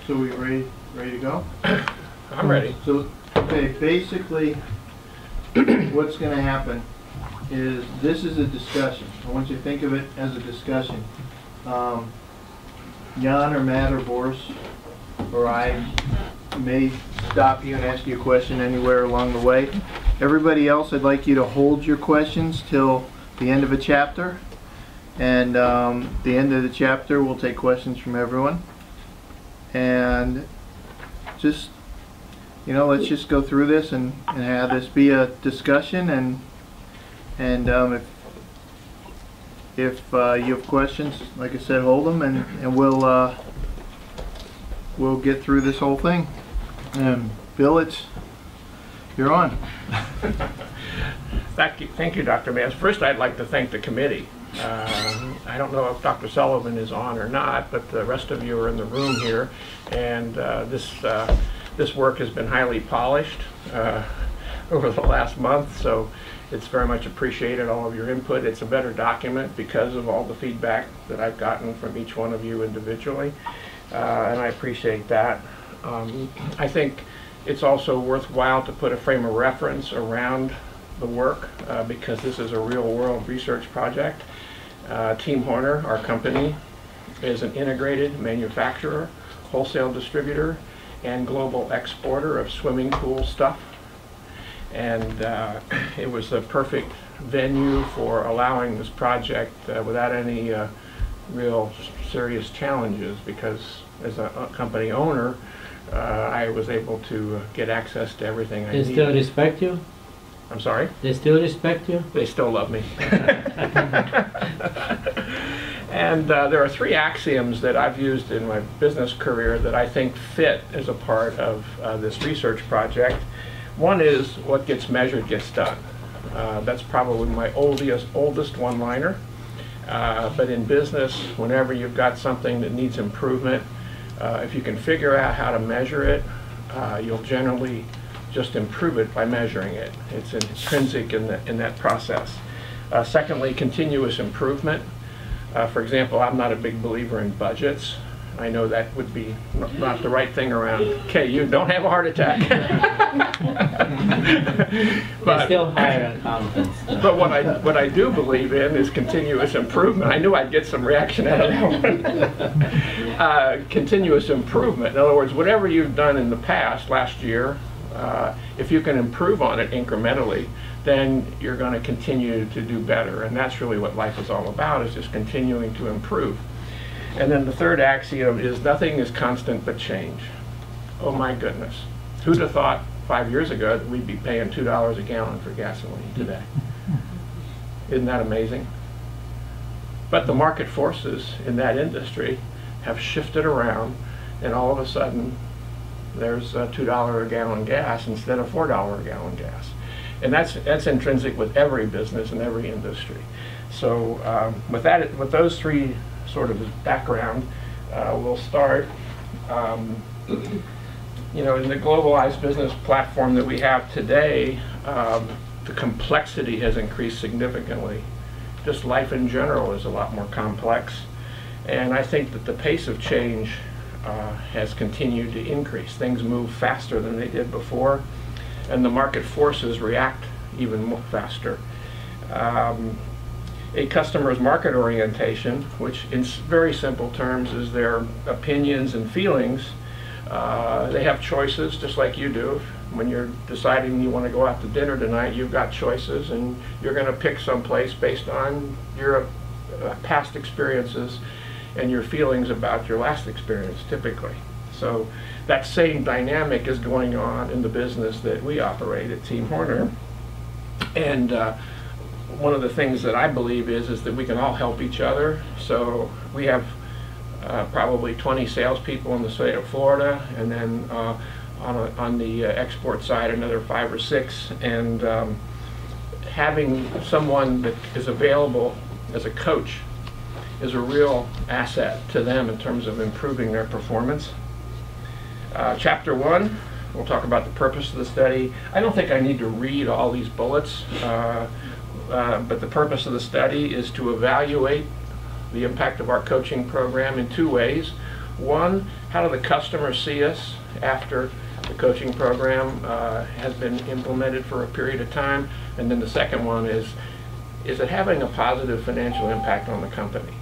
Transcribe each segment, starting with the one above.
So we ready to go? I'm ready. So, okay, basically, what's going to happen is this is a discussion. I want you to think of it as a discussion. Jan or Matt or Boris or I may stop you and ask you a question anywhere along the way. Everybody else, I'd like you to hold your questions till the end of a chapter. And the end of the chapter, we'll take questions from everyone. And just, you know, let's just go through this and have this be a discussion. And if you have questions, like I said, hold them, and we'll get through this whole thing. And Bill, you're on. Thank you, Dr. Mans. First, I'd like to thank the committee. I don't know if Dr. Sullivan is on or not, but the rest of you are in the room here, and this work has been highly polished over the last month, so it's very much appreciated, all of your input. It's a better document because of all the feedback that I've gotten from each one of you individually, and I appreciate that. I think it's also worthwhile to put a frame of reference around the work because this is a real-world research project. Team Horner, our company, is an integrated manufacturer, wholesale distributor, and global exporter of swimming pool stuff. And it was the perfect venue for allowing this project without any real serious challenges, because as a company owner, I was able to get access to everything I needed. They still respect you? I'm sorry? They still respect you? They still love me. And there are three axioms that I've used in my business career that I think fit as a part of this research project. One is, what gets measured gets done. That's probably my oldest one-liner. But in business, whenever you've got something that needs improvement, if you can figure out how to measure it, you'll generally just improve it by measuring it. It's intrinsic in that process. Secondly, continuous improvement. For example, I'm not a big believer in budgets. I know that would be not the right thing around KU. Don't have a heart attack. But still higher accountants. But what I do believe in is continuous improvement. I knew I'd get some reaction out of that one. Continuous improvement. In other words, whatever you've done in the past, last year, if you can improve on it incrementally, then you're going to continue to do better. And that's really what life is all about, is just continuing to improve. And then the third axiom is, nothing is constant but change. Oh my goodness. Who'd have thought 5 years ago that we'd be paying $2 a gallon for gasoline today? Isn't that amazing? But the market forces in that industry have shifted around, and all of a sudden there's $2 a gallon gas instead of $4 a gallon gas. And that's intrinsic with every business and every industry. So with those three sort of background, we'll start. You know, in the globalized business platform that we have today, the complexity has increased significantly. Just life in general is a lot more complex. And I think that the pace of change has continued to increase. Things move faster than they did before, and the market forces react even more faster. A customer's market orientation, which in very simple terms is their opinions and feelings. They have choices just like you do. When you're deciding you want to go out to dinner tonight, you've got choices, and you're going to pick some place based on your past experiences and your feelings about your last experience, typically. So that same dynamic is going on in the business that we operate at Team Horner. And one of the things that I believe is that we can all help each other. So we have probably 20 salespeople in the state of Florida, and then on the export side another 5 or 6. And having someone that is available as a coach is a real asset to them in terms of improving their performance. Chapter 1, we'll talk about the purpose of the study. I don't think I need to read all these bullets, but the purpose of the study is to evaluate the impact of our coaching program in 2 ways. One, how do the customers see us after the coaching program has been implemented for a period of time? And then the second one is it having a positive financial impact on the company?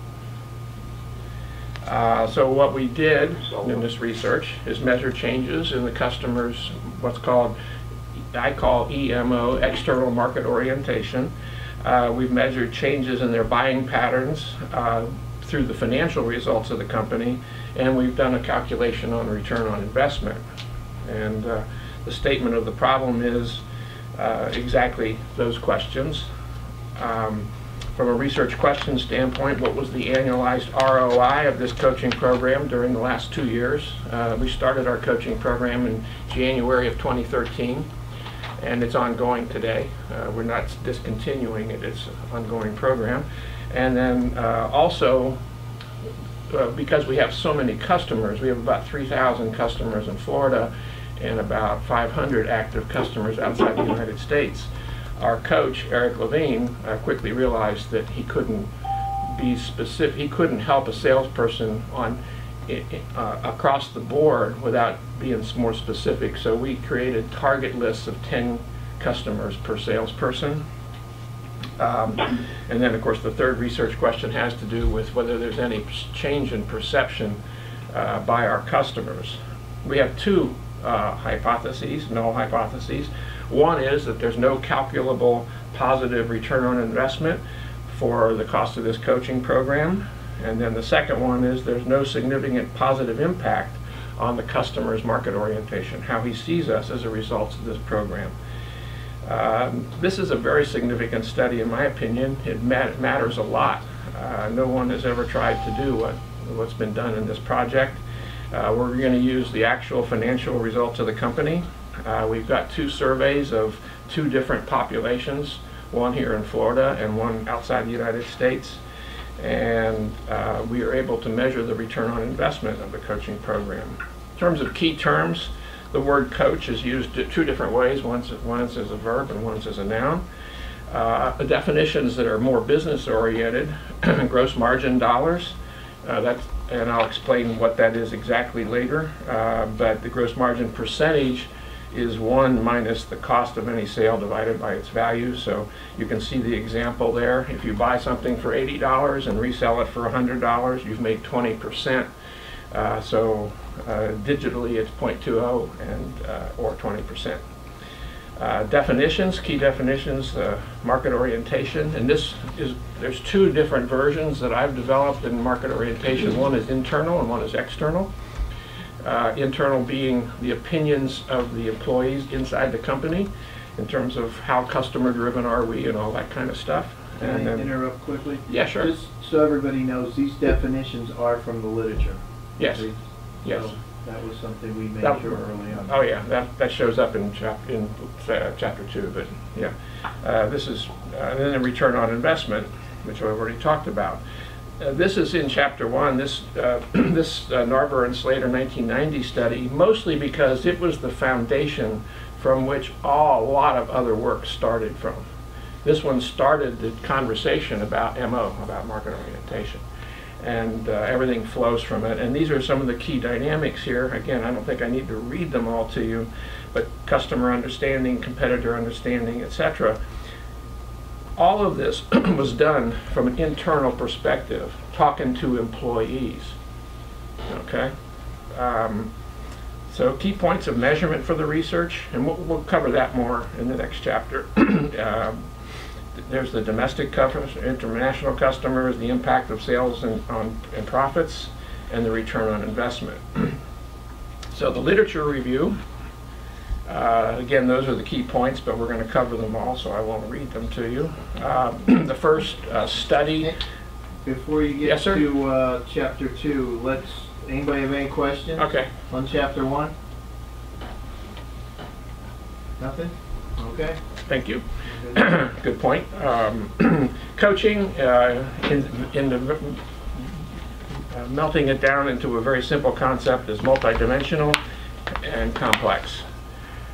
So what we did in this research is measure changes in the customers, I call EMO, external market orientation. We've measured changes in their buying patterns through the financial results of the company, and we've done a calculation on return on investment. And the statement of the problem is exactly those questions. From a research question standpoint, what was the annualized ROI of this coaching program during the last 2 years? We started our coaching program in January of 2013, and it's ongoing today. We're not discontinuing it, it's an ongoing program. And then also, because we have so many customers, we have about 3,000 customers in Florida and about 500 active customers outside the United States. Our coach, Eric Levine, quickly realized that he couldn't be specific, he couldn't help a salesperson on across the board without being more specific. So we created target lists of 10 customers per salesperson. And then, of course, the third research question has to do with whether there's any change in perception by our customers. We have two hypotheses, null hypotheses. One is that there's no calculable positive return on investment for the cost of this coaching program. And then the second one is there's no significant positive impact on the customer's market orientation, how he sees us as a result of this program. This is a very significant study, in my opinion. It matters a lot. No one has ever tried to do what's been done in this project. We're going to use the actual financial results of the company. We've got 2 surveys of 2 different populations, one here in Florida and one outside the United States. And we are able to measure the return on investment of the coaching program. In terms of key terms, the word coach is used 2 different ways. Once as a verb and once as a noun. Definitions that are more business oriented, gross margin dollars. And I'll explain what that is exactly later. But the gross margin percentage is 1 minus the cost of any sale divided by its value. So you can see the example there. If you buy something for $80 and resell it for $100, you've made 20%. Digitally it's 0.20 and or 20%. Definitions, key definitions, market orientation, and there's 2 different versions that I've developed in market orientation. One is internal and one is external. Internal being the opinions of the employees inside the company in terms of how customer driven are we and all that kind of stuff. Can I interrupt quickly? Yeah, sure. Just so everybody knows, these definitions are from the literature. Yes. Yes. So that was something we made sure early on. Oh yeah, that shows up in chapter 2, but yeah. This is then the return on investment, which I've already talked about. This is in chapter 1, this Narber and Slater 1990 study, mostly because it was the foundation from which a lot of other work started from. This one started the conversation about MO, about market orientation. And everything flows from it. And these are some of the key dynamics here. Again, I don't think I need to read them all to you, but customer understanding, competitor understanding, etc. All of this was done from an internal perspective, talking to employees. Okay? So key points of measurement for the research, and we'll cover that more in the next chapter. There's the domestic customers, international customers, the impact of sales and profits, and the return on investment. So the literature review, again, those are the key points, but we're going to cover them all, so I won't read them to you. The first study. Before you get to chapter 2, anybody have any questions? Okay. On chapter 1? Nothing? Okay. Thank you. Good point. Coaching, melting it down into a very simple concept, is multidimensional and complex.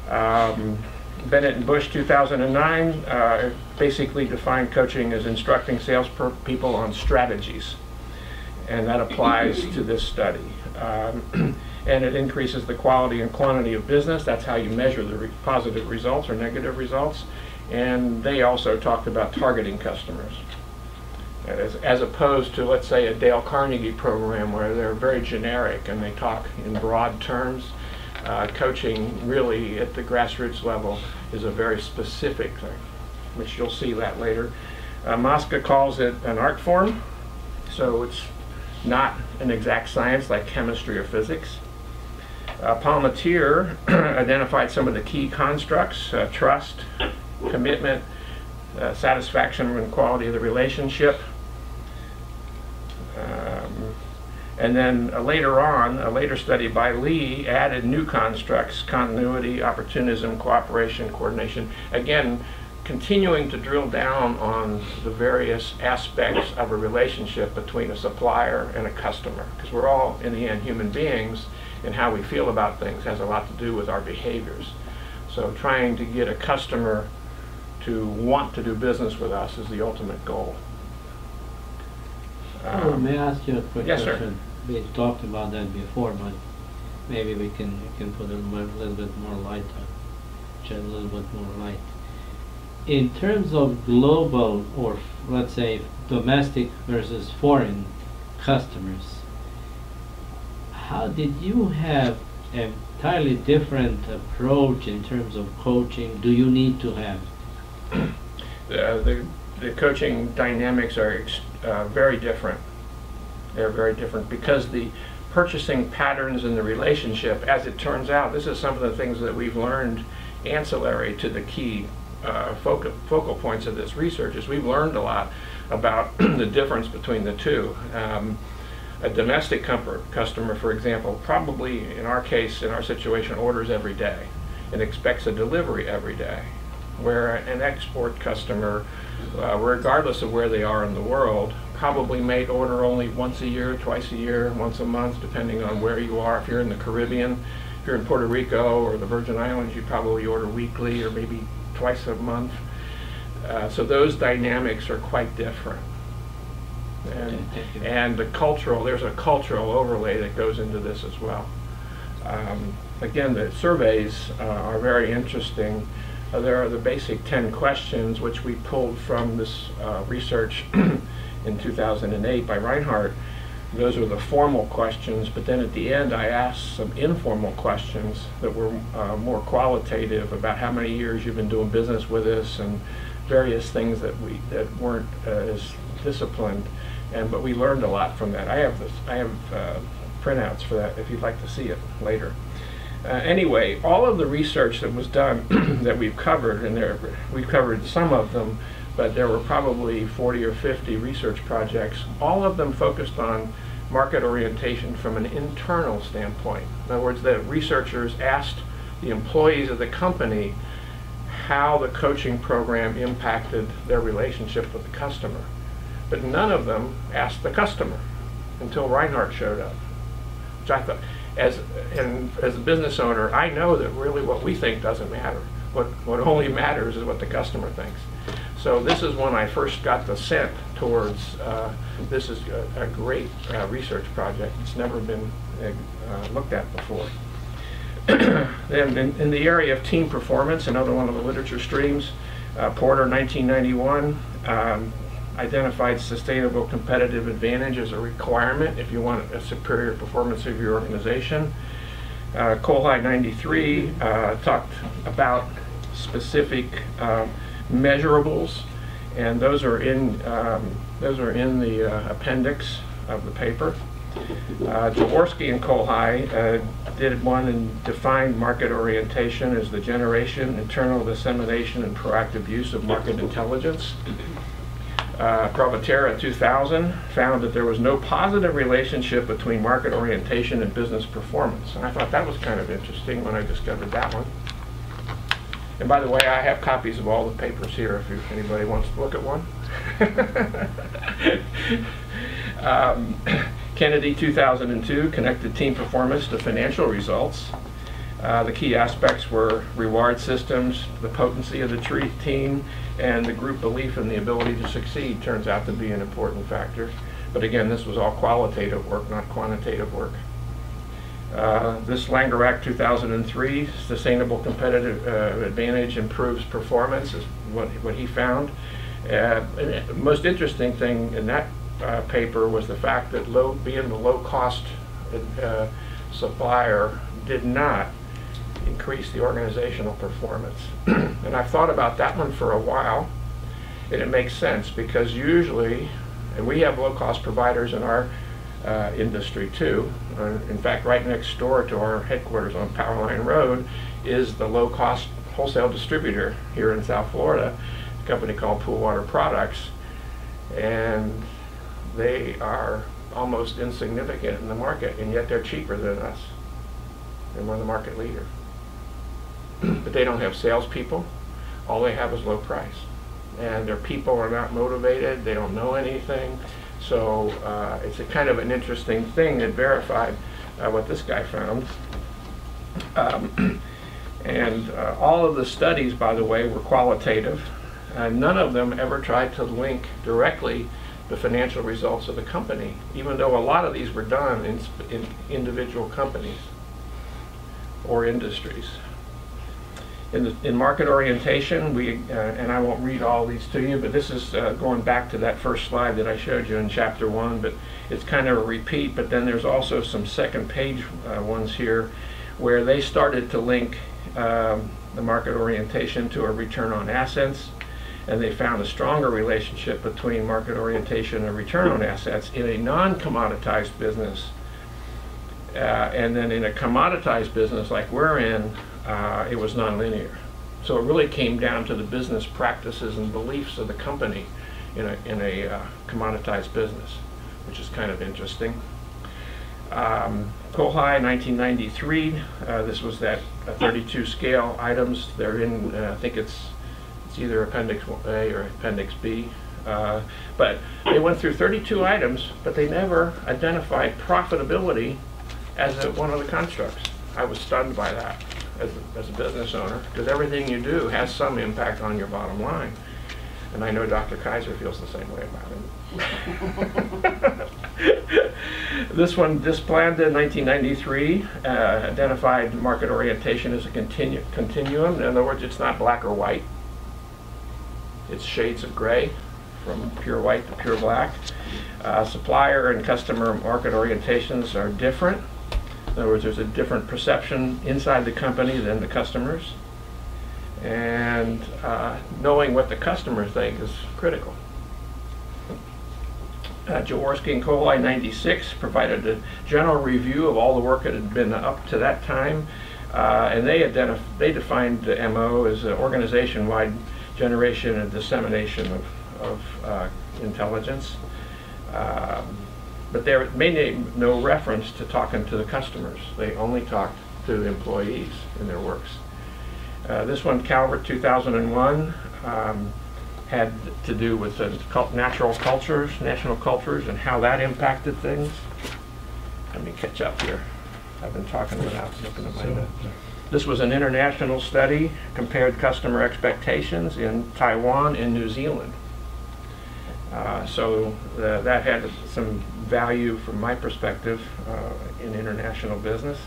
Bennett and Bush, 2009, basically defined coaching as instructing salespeople on strategies. and that applies to this study. And it increases the quality and quantity of business. That's how you measure the positive results or negative results. And they also talked about targeting customers, as opposed to, let's say, a Dale Carnegie program where they're very generic and they talk in broad terms. Coaching really at the grassroots level is a very specific thing, which you'll see that later. Mosca calls it an art form, so it's not an exact science like chemistry or physics. Palmatier identified some of the key constructs: trust, commitment, satisfaction and quality of the relationship. And then later on, a later study by Lee added new constructs: continuity, opportunism, cooperation, coordination. Again, continuing to drill down on the various aspects of a relationship between a supplier and a customer, because we're all, in the end, human beings, and how we feel about things has a lot to do with our behaviors. So trying to get a customer to want to do business with us is the ultimate goal. May I ask you a quick Yes, question? sir. We talked about that before, but maybe we can put a little bit more light on, shed a little bit more light. In terms of global, or let's say domestic versus foreign customers, how did you have an entirely different approach in terms of coaching? Do you need to have? The coaching dynamics are very different. They're very different because the purchasing patterns in the relationship, as it turns out, this is some of the things that we've learned ancillary to the key focal points of this research. Is we've learned a lot about the difference between the two. A domestic customer, for example, probably in our case, in our situation, orders every day and expects a delivery every day, where an export customer, regardless of where they are in the world, probably may order only once a year, twice a year, once a month, depending on where you are. If you're in the Caribbean, if you're in Puerto Rico or the Virgin Islands, you probably order weekly or maybe twice a month. So those dynamics are quite different. And the cultural, there's a cultural overlay that goes into this as well. Again, the surveys are very interesting. There are the basic 10 questions which we pulled from this research in 2008 by Reinhardt. Those are the formal questions, but then at the end I asked some informal questions that were more qualitative about how many years you've been doing business with us and various things that weren't as disciplined, but we learned a lot from that. I have printouts for that if you'd like to see it later. Anyway, all of the research that was done that we've covered, and we've covered some of them, but there were probably 40 or 50 research projects. All of them focused on market orientation from an internal standpoint. In other words, the researchers asked the employees of the company how the coaching program impacted their relationship with the customer. But none of them asked the customer until Reinhardt showed up, which I thought, as a business owner, I know that really what we think doesn't matter. What only matters is what the customer thinks. So this is when I first got the scent towards this is a great research project. It's never been looked at before. Then in the area of team performance, another one of the literature streams, Porter, 1991, identified sustainable competitive advantage as a requirement if you want a superior performance of your organization. Colhide, 93, talked about specific measurables, and those are in the appendix of the paper. Jaworski and Colhide did one and defined market orientation as the generation, internal dissemination, and proactive use of market intelligence. Provatera, 2000, found that there was no positive relationship between market orientation and business performance. And I thought that was kind of interesting when I discovered that one. And by the way, I have copies of all the papers here if anybody wants to look at one. Kennedy, 2002, connected team performance to financial results. The key aspects were reward systems, the potency of the team, and the group belief in the ability to succeed turns out to be an important factor. But again, this was all qualitative work, not quantitative work. This Langer Act 2003, Sustainable Competitive Advantage Improves Performance, is what he found. And the most interesting thing in that paper was the fact that being the low-cost supplier did not increase the organizational performance. And I've thought about that one for a while, and it makes sense because usually, and we have low-cost providers in our industry too. In fact, right next door to our headquarters on Powerline Road is the low-cost wholesale distributor here in South Florida, a company called Pool Water Products, and they are almost insignificant in the market, and yet they're cheaper than us, and we're the market leader. But they don't have salespeople. All they have is low price, and their people are not motivated. They don't know anything. So it's a kind of an interesting thing that verified what this guy found. And all of the studies, by the way, were qualitative. None of them ever tried to link directly the financial results of the company, even though a lot of these were done in individual companies or industries. In market orientation, and I won't read all these to you, but this is going back to that first slide that I showed you in chapter 1, but it's kind of a repeat, but then there's also some second page ones here where they started to link the market orientation to a return on assets, and they found a stronger relationship between market orientation and return on assets in a non-commoditized business. And then in a commoditized business like we're in, it was nonlinear. So it really came down to the business practices and beliefs of the company in a commoditized business, which is kind of interesting. Kohai, 1993, this was that 32 scale items. They're in, I think it's either Appendix A or Appendix B. But they went through 32 items, but they never identified profitability as one of the constructs. I was stunned by that as a business owner, because everything you do has some impact on your bottom line. And I know Dr. Kaiser feels the same way about it. This one, Displanda in 1993, identified market orientation as a continuum. In other words, it's not black or white. It's shades of gray, from pure white to pure black. Supplier and customer market orientations are different. In other words, there's a different perception inside the company than the customers. And knowing what the customers think is critical. Jaworski and Kohai, 96, provided a general review of all the work that had been up to that time. And they defined the MO as an organization-wide generation and dissemination of intelligence. But they made no reference to talking to the customers. They only talked to employees in their works. This one, Calvert, 2001, had to do with the national cultures, and how that impacted things. Let me catch up here. I've been talking without looking at my notes. This was an international study, compared customer expectations in Taiwan and New Zealand. So that had some value from my perspective in international business.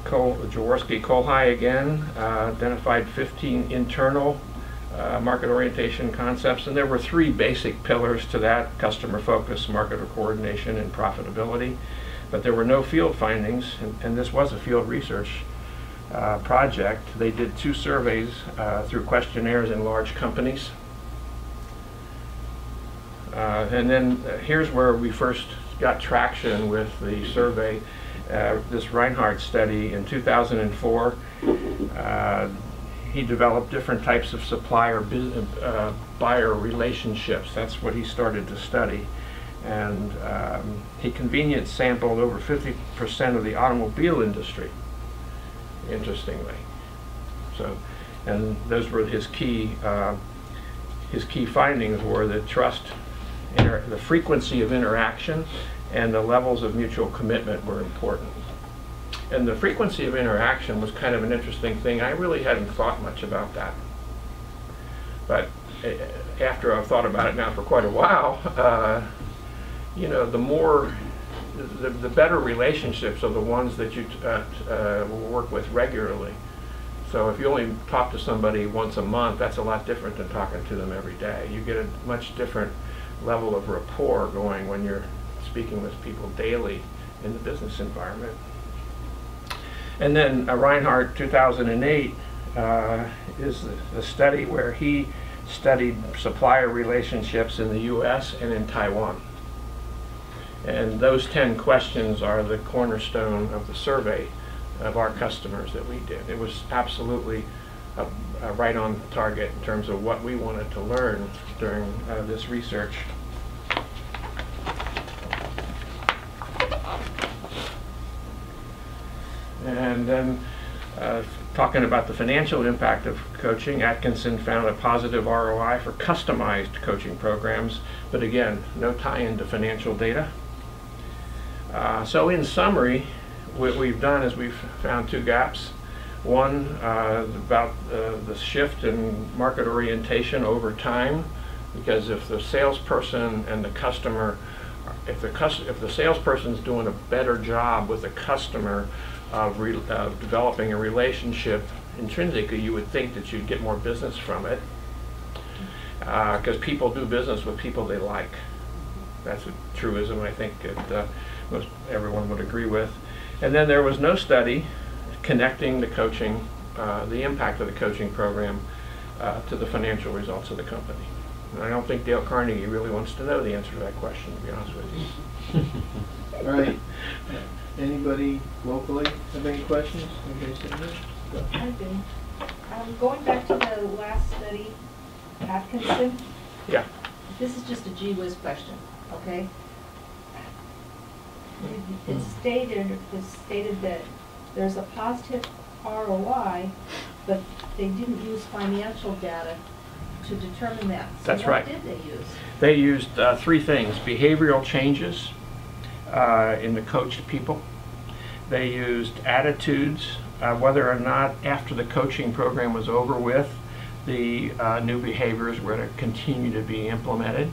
Jaworski Kohai again identified 15 internal market orientation concepts, and there were 3 basic pillars to that: customer focus, market coordination, and profitability. But there were no field findings, and this was a field research project. They did 2 surveys through questionnaires in large companies. And then here's where we first got traction with the survey. This Reinhardt study in 2004, he developed different types of buyer relationships. That's what he started to study. And he convenience sampled over 50% of the automobile industry, interestingly. So, and those were his key findings were the trust, the frequency of interaction, and the levels of mutual commitment were important. And the frequency of interaction was kind of an interesting thing. I really hadn't thought much about that. But after I've thought about it now for quite a while, you know, the better relationships are the ones that you work with regularly. So if you only talk to somebody once a month, that's a lot different than talking to them every day. You get a much different level of rapport going when you're speaking with people daily in the business environment. And then Reinhardt, 2008, is the study where he studied supplier relationships in the US and in Taiwan. And those 10 questions are the cornerstone of the survey of our customers that we did. It was absolutely right on target in terms of what we wanted to learn during this research. And then talking about the financial impact of coaching, Atkinson found a positive ROI for customized coaching programs, but again, no tie-in to financial data. So in summary, what we've done is we've found two gaps. One, about the shift in market orientation over time, because if the salesperson and the customer, if the salesperson's doing a better job with the customer of developing a relationship intrinsically, you would think that you'd get more business from it, because people do business with people they like. That's a truism I think that most everyone would agree with. And then there was no study connecting the coaching, the impact of the coaching program to the financial results of the company. And I don't think Dale Carnegie really wants to know the answer to that question, to be honest with you. All right. Anybody locally have any questions? Anybody sitting there? I do. Going back to the last study, Atkinson. Yeah. This is just a gee whiz question, okay? It's stated that there's a positive ROI, but they didn't use financial data to determine that. So That's right. What did they use? They used three things: behavioral changes in the coached people. They used attitudes, whether or not after the coaching program was over with, the new behaviors were to continue to be implemented.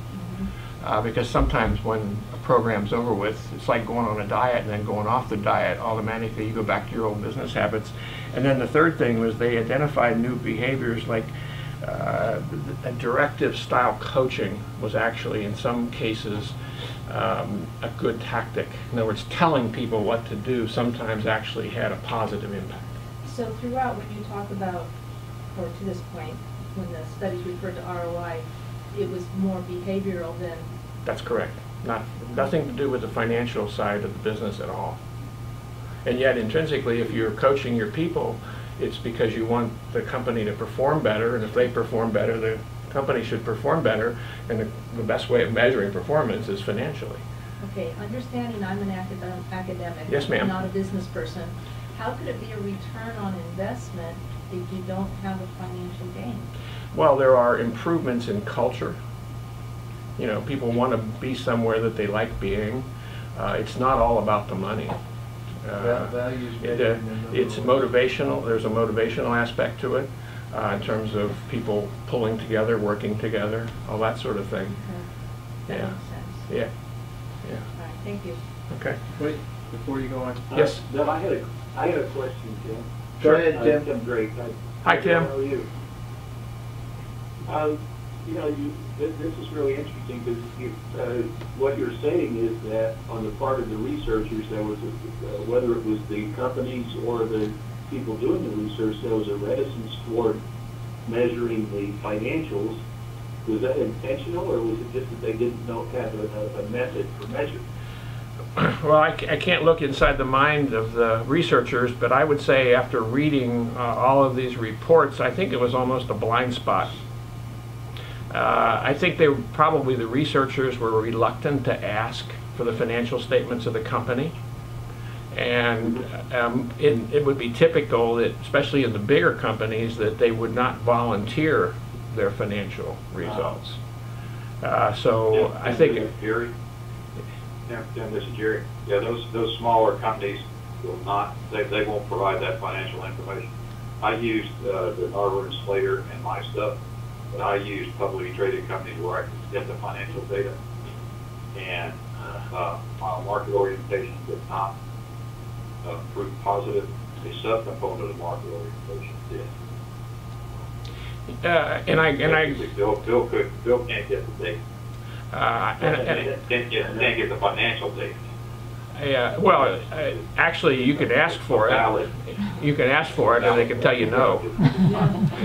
Because sometimes when a program's over with, it's like going on a diet and then going off the diet. Automatically you go back to your old business habits. And then the third thing was they identified new behaviors, like a directive style coaching was actually in some cases a good tactic. In other words, telling people what to do sometimes actually had a positive impact. So throughout, when you talk about, or to this point, when the studies referred to ROI, it was more behavioral than... That's correct. Nothing to do with the financial side of the business at all. And yet intrinsically, if you're coaching your people, it's because you want the company to perform better, and if they perform better, the company should perform better, and the best way of measuring performance is financially. Okay, understanding I'm an academic, Yes, ma'am. not a business person, how could it be a return on investment if you don't have a financial gain? Well, there are improvements in culture. You know, people want to be somewhere that they like being. It's not all about the money. It's motivational. There's a motivational aspect to it in terms of people pulling together, working together, all that sort of thing. Okay. That Yeah. makes sense. Yeah. Yeah. All right, thank you. Okay. Wait, before you go on. Yes. Bill, I had a question, Tim. Go ahead, Tim. Tim Drake. Hi, Tim. How are you? You know, this is really interesting because what you're saying is that on the part of the researchers, there was, whether it was the companies or the people doing the research, there was a reticence toward measuring the financials. Was that intentional, or was it just that they didn't have a method for measuring? Well, I can't look inside the mind of the researchers, but I would say after reading all of these reports, I think it was almost a blind spot. I think probably the researchers were reluctant to ask for the financial statements of the company. And it would be typical that, especially in the bigger companies, that they would not volunteer their financial results. So I think... Jerry? Yeah, this is Jerry. Yeah, those smaller companies will not, they won't provide that financial information. I used the Harvard and Slater and my stuff, but I use publicly traded companies where I can get the financial data. And while market orientation did not prove positive, a subcomponent of market orientation did. Bill can't get the data. Can't get the financial data. Well, actually, you can ask for it. You can ask for it, and they can tell you no.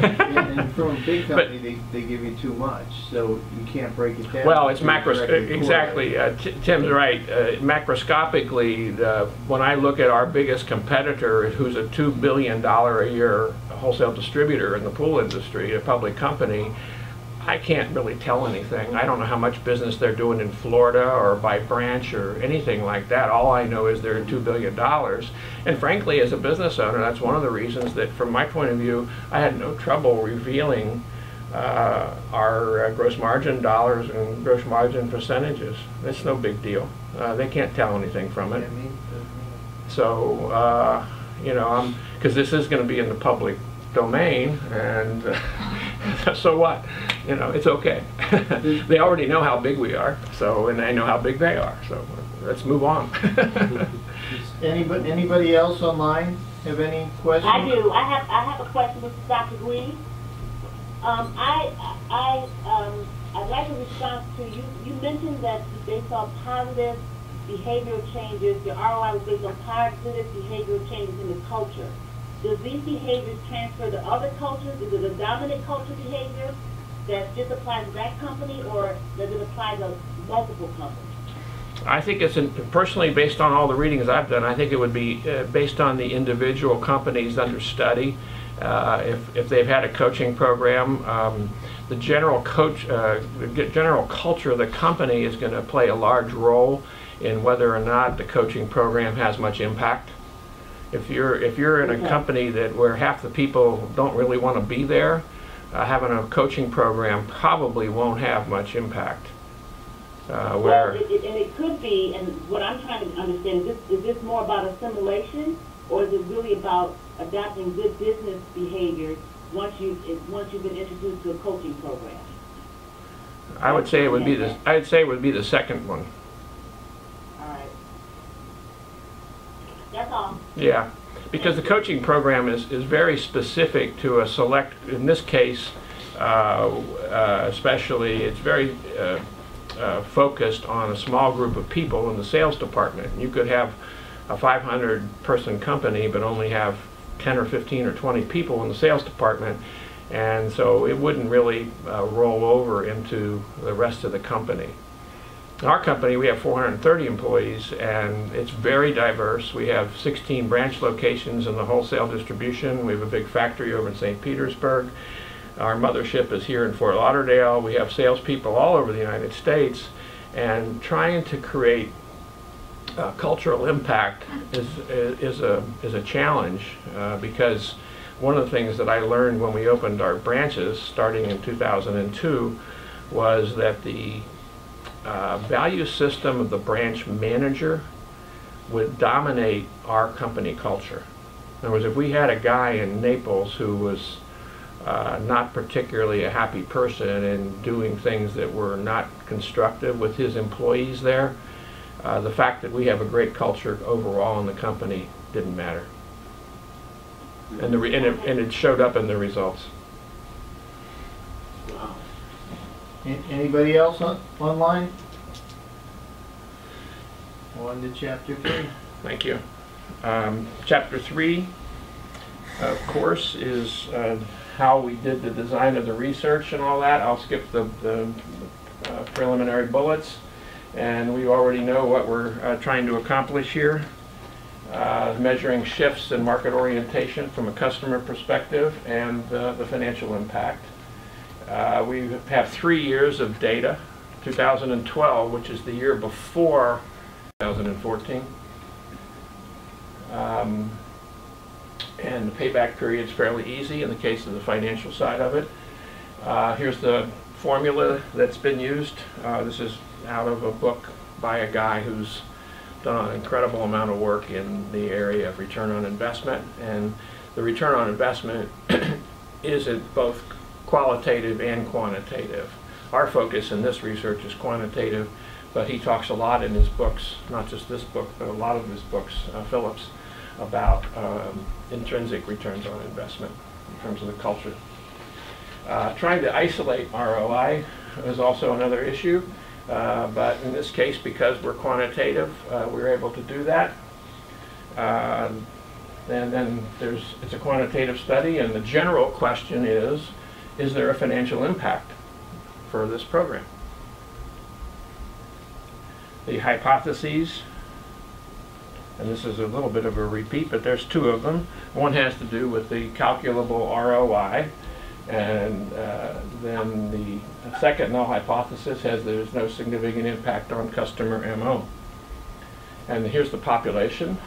And from a big company, they give you too much, so you can't break it down. Well, it's exactly. Tim's right. Macroscopically, when I look at our biggest competitor, who's a $2 billion a year wholesale distributor in the pool industry, a public company, I can't really tell anything. I don't know how much business they're doing in Florida or by branch or anything like that. All I know is they're $2 billion. And frankly, as a business owner, that's one of the reasons that, from my point of view, I had no trouble revealing our gross margin dollars and gross margin percentages. It's no big deal. They can't tell anything from it. So, you know, because this is going to be in the public domain, and so what? You know, it's okay. They already know how big we are, so, and I know how big they are, so let's move on. Anybody else online have any questions? I do. I have a question, Mr. Dr. Green. I'd like a response to you. You mentioned that they saw positive behavioral changes. The ROI was based on positive behavioral changes in the culture. Does these behaviors transfer to other cultures? Is it a dominant culture behavior that just applies to that company, or does it apply to multiple companies? I think it's, personally, based on all the readings I've done, I think it would be based on the individual companies under study. If they've had a coaching program, the general culture of the company is going to play a large role in whether or not the coaching program has much impact. If you're in a company where half the people don't really want to be there, having a coaching program probably won't have much impact. And it could be, and what I'm trying to understand, is this more about assimilation, or is it really about adopting good business behaviors once you've been introduced to a coaching program? I would say it would be the second one. All right. That's all. Yeah, because the coaching program is very specific to a select, in this case, especially, it's very focused on a small group of people in the sales department. You could have a 500-person company, but only have 10 or 15 or 20 people in the sales department, and so it wouldn't really roll over into the rest of the company. In our company, we have 430 employees, and it's very diverse. We have 16 branch locations in the wholesale distribution. We have a big factory over in St. Petersburg. Our mothership is here in Fort Lauderdale. We have salespeople all over the United States, and trying to create cultural impact is a challenge, because one of the things that I learned when we opened our branches starting in 2002 was that the value system of the branch manager would dominate our company culture. In other words, if we had a guy in Naples who was not particularly a happy person and doing things that were not constructive with his employees there, the fact that we have a great culture overall in the company didn't matter. And it showed up in the results. Wow. Anybody else online? On to chapter 3. Thank you. Chapter 3, of course, is how we did the design of the research and all that. I'll skip the preliminary bullets, and we already know what we're trying to accomplish here. Measuring shifts in market orientation from a customer perspective and the financial impact. We have 3 years of data, 2012, which is the year before 2014. And the payback period is fairly easy in the case of the financial side of it. Here's the formula that's been used. This is out of a book by a guy who's done an incredible amount of work in the area of return on investment. And the return on investment is at both qualitative and quantitative. Our focus in this research is quantitative, but he talks a lot in his books, not just this book, but a lot of his books, Phillips, about intrinsic returns on investment in terms of the culture. Trying to isolate ROI is also another issue, but in this case, because we're quantitative, we're able to do that. And then it's a quantitative study, and the general question is there a financial impact for this program? The hypotheses, and this is a little bit of a repeat, but there's two of them. One has to do with the calculable ROI, and then the second null hypothesis has there's no significant impact on customer MO. And here's the population.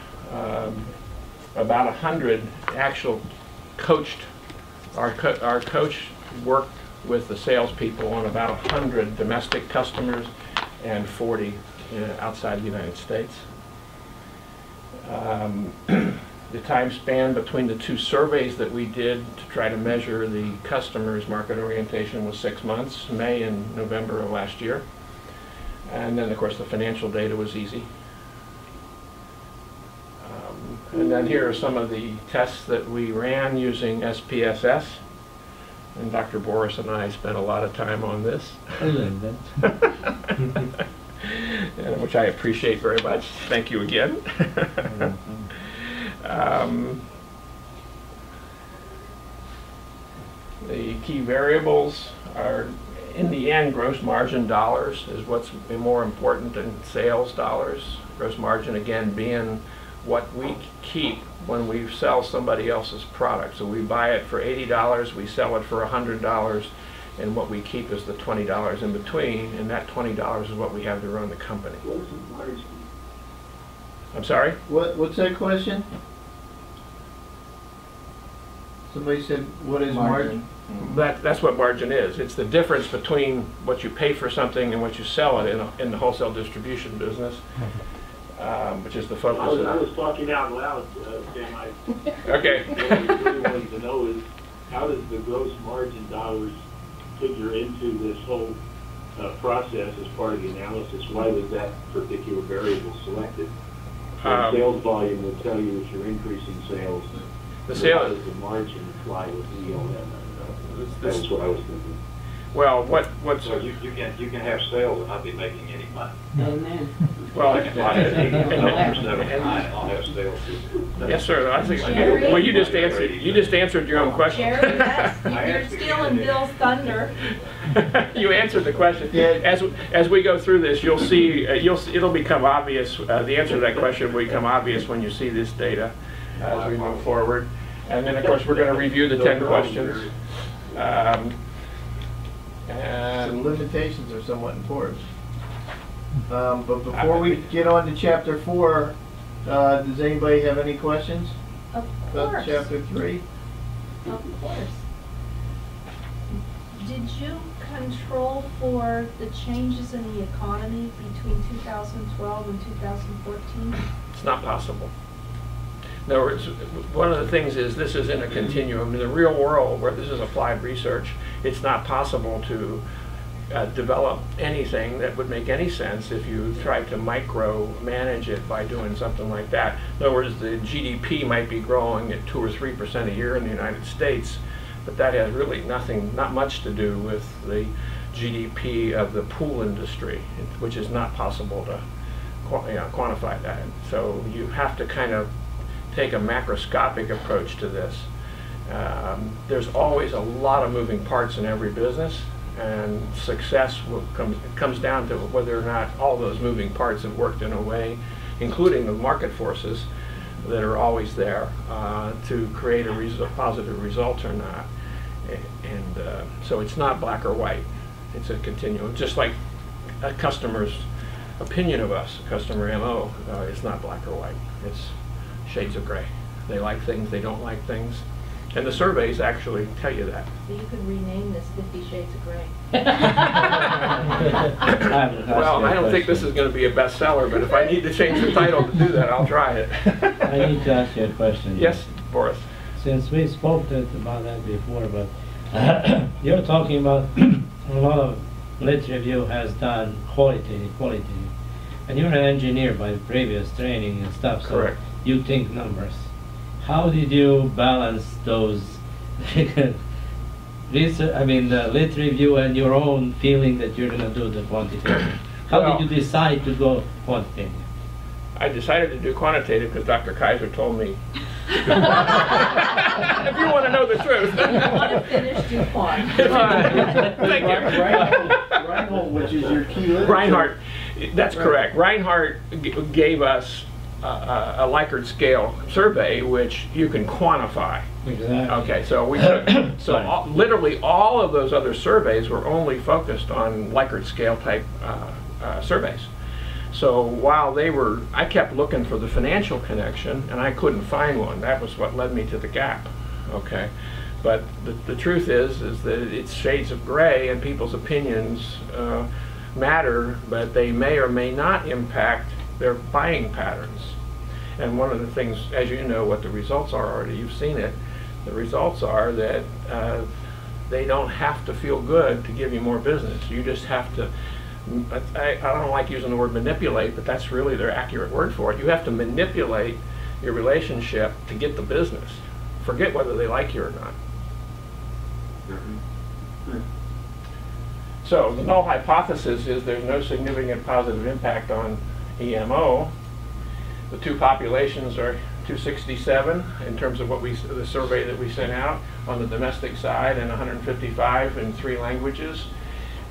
About 100 actual coached, our coach worked with the salespeople on about 100 domestic customers and 40 outside the United States. The time span between the two surveys that we did to try to measure the customers' market orientation was 6 months, May and November of last year. And then, of course, the financial data was easy. And then here are some of the tests that we ran using SPSS. And Dr. Boris and I spent a lot of time on this. Which I appreciate very much. Thank you again. The key variables are, in the end, gross margin dollars is what's more important than sales dollars. Gross margin, again, being what we keep when we sell somebody else's product. So we buy it for $80, we sell it for $100, and what we keep is the $20 in between, and that $20 is what we have to run the company. What is the margin? I'm sorry? What's that question? Somebody said, what is margin? That's what margin is. It's the difference between what you pay for something and what you sell it in the wholesale distribution business, which is the focus. I was talking out loud, Sam. Okay. What I really wanted to know is, how does the gross margin dollars figure into this whole process as part of the analysis? Why was that particular variable selected? Sales volume would tell you if you're increasing sales. The sales. How does the margin fly with EOM? That's what I was thinking. Well, So you can have sales and not be making any money. Amen. well, I can buy it $8 I'll have sales. yes, sir. I think. Well, you just answered your own question. Jerry, you're stealing Bill's thunder. You answered the question. Yeah. As we go through this, you'll see it'll become obvious. The answer to that question will become obvious when you see this data as we move forward. And then, of course, we're going to review the 10 questions. Some limitations are somewhat important. But before we get on to chapter 4, does anybody have any questions Of about course. chapter 3? Of course. Did you control for the changes in the economy between 2012 and 2014? It's not possible. In other words, one of the things is this is in a continuum. In the real world, where this is applied research, it's not possible to develop anything that would make any sense if you tried to micro-manage it by doing something like that. In other words, the GDP might be growing at 2 or 3% a year in the United States, but that has really not much to do with the GDP of the pool industry, which is not possible to quantify that. So you have to kind of take a macroscopic approach to this. There's always a lot of moving parts in every business, and success comes down to whether or not all those moving parts have worked in a way, including the market forces that are always there, to create a positive result or not. And so it's not black or white. It's a continuum, just like a customer's opinion of us, customer MO, is not black or white. It's shades of gray. They like things, they don't like things. And the surveys actually tell you that. So you could rename this 50 Shades of Gray. Well, I don't think this is going to be a bestseller, but if I need to change the title to do that, I'll try it. I need to ask you a question. Yes, Boris. Since we spoke about that before, but You're talking about a lot of lit review has done quality, and you're an engineer by previous training and stuff, so Correct. you think numbers. How did you balance those research, I mean, the lit review and your own feeling that you're going to do the quantitative? How Well, did you decide to go quantitative? I decided to do quantitative because Dr. Kaiser told me. If you want to know the truth. Want to finish DuPont. Thank you. Reinhold, which is your key literature. Reinhardt, that's correct. Reinhardt gave us a Likert scale survey, which you can quantify. Exactly. Okay, so we took, literally all of those other surveys were only focused on Likert scale type surveys. So while they were, I kept looking for the financial connection and I couldn't find one. That was what led me to the gap. Okay, but the truth is that it's shades of gray and people's opinions matter, but they may or may not impact their buying patterns. And one of the things, as you know, what the results are already, you've seen it, the results are that they don't have to feel good to give you more business. You just have to, I don't like using the word manipulate, but that's really their accurate word for it. You have to manipulate your relationship to get the business. Forget whether they like you or not. So the null hypothesis is there's no significant positive impact on EMO. The two populations are 267 in terms of what the survey that we sent out on the domestic side, and 155 in 3 languages.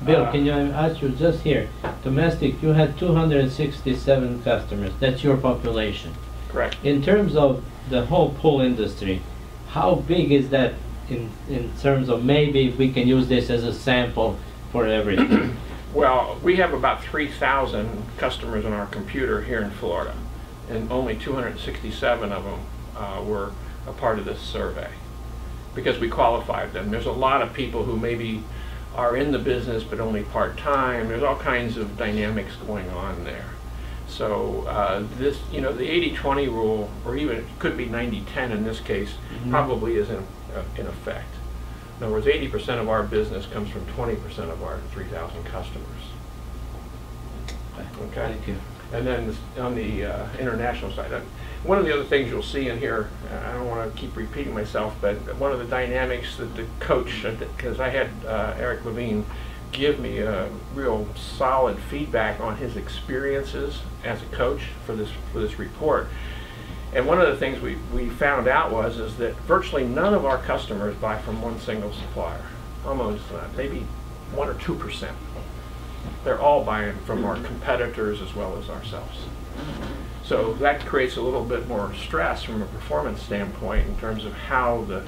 Bill, can you ask you just here, domestic, you had 267 customers, that's your population. Correct. In terms of the whole pool industry, how big is that in terms of, maybe we can use this as a sample for everything? Well, we have about 3,000 customers on our computer here in Florida, and only 267 of them were a part of this survey because we qualified them. There's a lot of people who maybe are in the business but only part-time. There's all kinds of dynamics going on there. So this, you know, the 80-20 rule, or even it could be 90-10 in this case, probably is in effect. In other words, 80% of our business comes from 20% of our 3,000 customers. Okay. Thank you. And then on the international side, one of the other things you'll see in here, I don't want to keep repeating myself, but one of the dynamics that the coach, because I had Eric Levine give me a real solid feedback on his experiences as a coach for this report. And one of the things we found out is that virtually none of our customers buy from one single supplier. Almost maybe 1 or 2%. They're all buying from our competitors as well as ourselves. So that creates a little bit more stress from a performance standpoint in terms of how the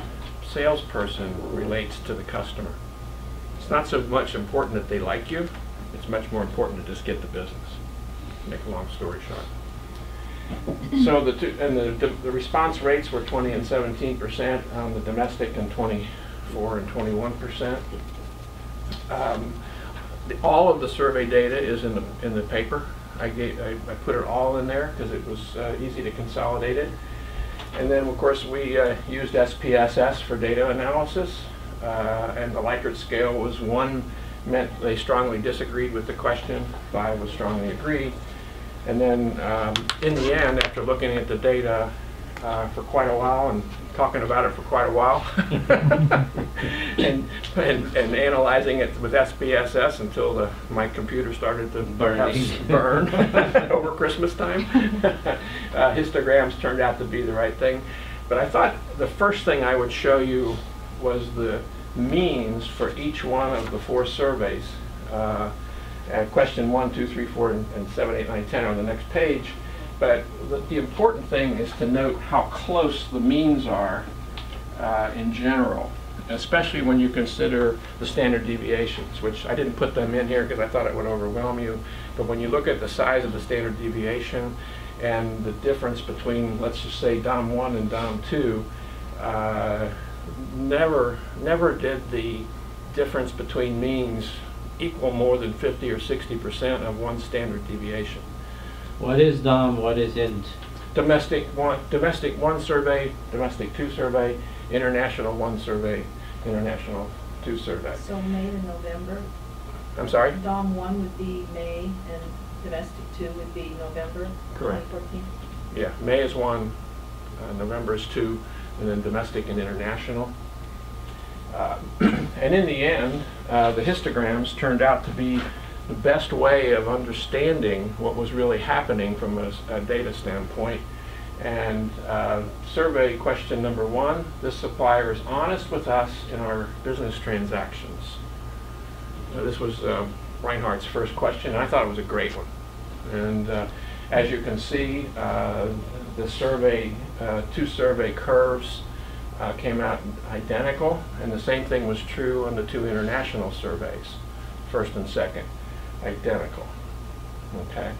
salesperson relates to the customer. It's not so much important that they like you, it's much more important to just get the business. Make a long story short. So the response rates were 20 and 17% on the domestic, and 24 and 21%. All of the survey data is in the paper. I put it all in there because it was easy to consolidate it. And then of course we used SPSS for data analysis, and the Likert scale was 1 meant they strongly disagreed with the question, 5 was strongly agreed. And then in the end, after looking at the data for quite a while and talking about it for quite a while and analyzing it with SPSS until my computer started to burn over Christmas time, histograms turned out to be the right thing. But I thought the first thing I would show you was the means for each one of the 4 surveys. Question 1, 2, 3, 4, and 7, 8, 9, 10 on the next page. But the important thing is to note how close the means are in general, especially when you consider the standard deviations, which I didn't put them in here because I thought it would overwhelm you. But when you look at the size of the standard deviation and the difference between, let's just say, DOM 1 and DOM 2, never did the difference between means equal more than 50 or 60% of one standard deviation. What is DOM, what is INT? Domestic 1 survey, domestic 2 survey, international 1 survey, International 2 survey. So May to November, I'm sorry? DOM 1 would be May, and domestic 2 would be November Correct. 2014? Yeah, May is 1, November is 2, and then domestic and international. And in the end, the histograms turned out to be the best way of understanding what was really happening from a data standpoint. And survey question number 1, this supplier is honest with us in our business transactions. This was Reinhardt's first question, and I thought it was a great one. And as you can see, the survey, 2 survey curves came out identical, and the same thing was true on the 2 international surveys, first and second, identical. Okay,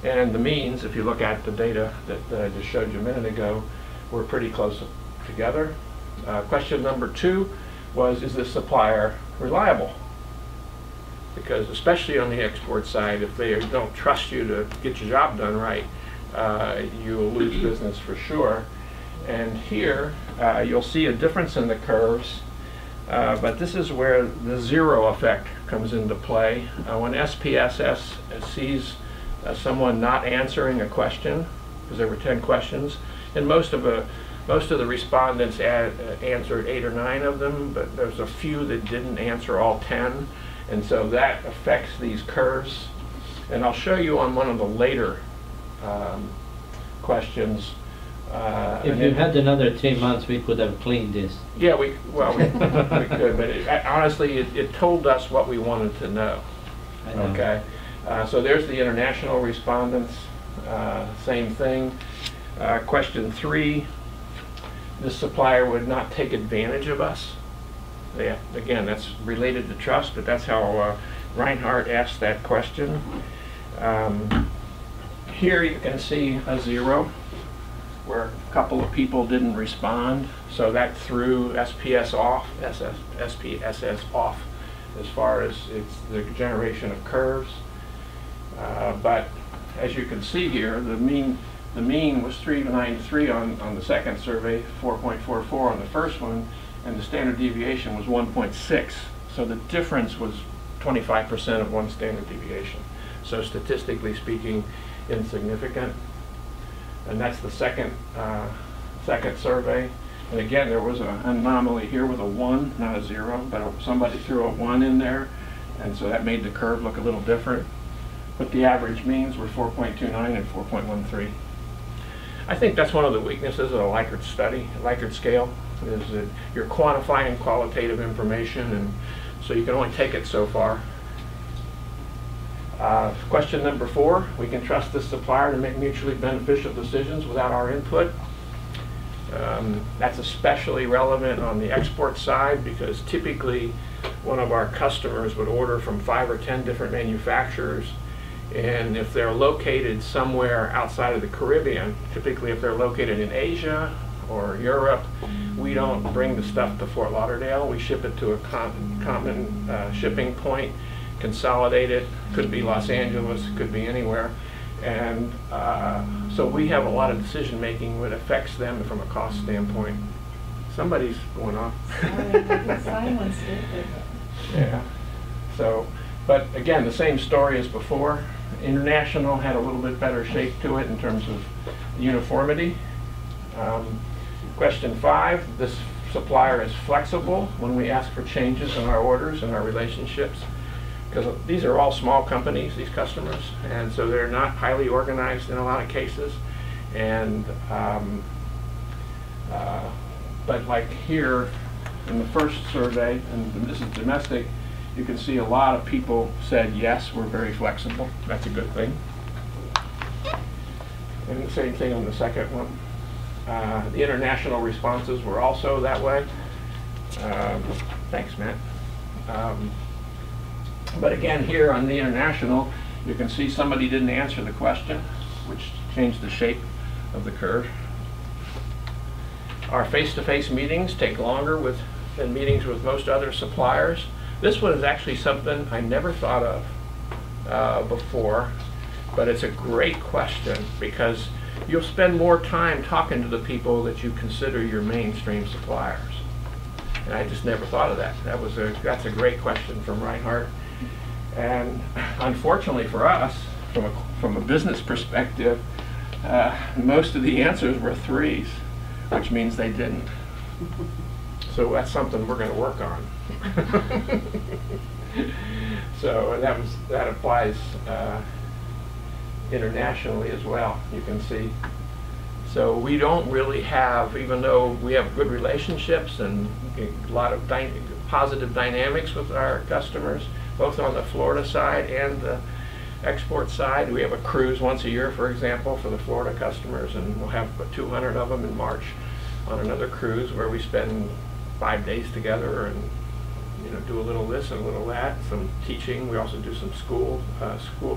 and the means, if you look at the data that I just showed you a minute ago, were pretty close together. Question number 2 was, is this supplier reliable? Because especially on the export side, if they don't trust you to get your job done right, you will lose business for sure. And here, you'll see a difference in the curves, but this is where the zero effect comes into play. When SPSS sees someone not answering a question, because there were 10 questions, and most of the respondents answered 8 or 9 of them, but there's a few that didn't answer all 10, and so that affects these curves. And I'll show you on one of the later questions. If you had another 3 months, we could have cleaned this. Yeah, we could, but honestly, it told us what we wanted to know. I know. Okay, so there's the international respondents, same thing. Question 3, this supplier would not take advantage of us. Yeah, again, that's related to trust, but that's how Reinhardt asked that question. Here you can see a 0, where a couple of people didn't respond, so that threw SPSS off as far as the generation of curves. But as you can see here, the mean was 393 on the second survey, 4.44 on the first one, and the standard deviation was 1.6. So the difference was 25% of one standard deviation. So statistically speaking, insignificant. And that's the second survey. And again, there was an anomaly here with a 1, not a 0, but somebody threw a 1 in there, and so that made the curve look a little different. But the average means were 4.29 and 4.13. I think that's one of the weaknesses of a Likert study, Likert scale, is that you're quantifying qualitative information, and so you can only take it so far. Question number 4, we can trust this supplier to make mutually beneficial decisions without our input. That's especially relevant on the export side, because typically one of our customers would order from 5 or 10 different manufacturers, and if they're located somewhere outside of the Caribbean, typically if they're located in Asia or Europe, we don't bring the stuff to Fort Lauderdale. We ship it to a common shipping point, consolidate it. Could be Los Angeles, could be anywhere. And so we have a lot of decision making that affects them from a cost standpoint. Somebody's going off. Silence. Yeah. So, but again, the same story as before. International had a little bit better shape to it in terms of uniformity. Question 5, this supplier is flexible when we ask for changes in our orders and our relationships, because these are all small companies, these customers, and so they're not highly organized in a lot of cases. And but like here in the first survey, and this is domestic, you can see a lot of people said yes, we're very flexible. That's a good thing. And the same thing on the second one. The international responses were also that way. Thanks, Matt. But again, here on the international, you can see somebody didn't answer the question, which changed the shape of the curve. Our face-to-face meetings take longer than meetings with most other suppliers. This one is actually something I never thought of before, but it's a great question because you'll spend more time talking to the people that you consider your mainstream suppliers. And I just never thought of that. That's a great question from Reinhardt. And unfortunately for us, from a business perspective, most of the answers were 3s, which means they didn't. So that's something we're going to work on. So that applies internationally as well, you can see. So we don't really have, even though we have good relationships and a lot of positive dynamics with our customers, both on the Florida side and the export side. We have a cruise once a year, for example, for the Florida customers, and we'll have 200 of them in March on another cruise where we spend 5 days together and do a little this and a little that, some teaching. We also do some school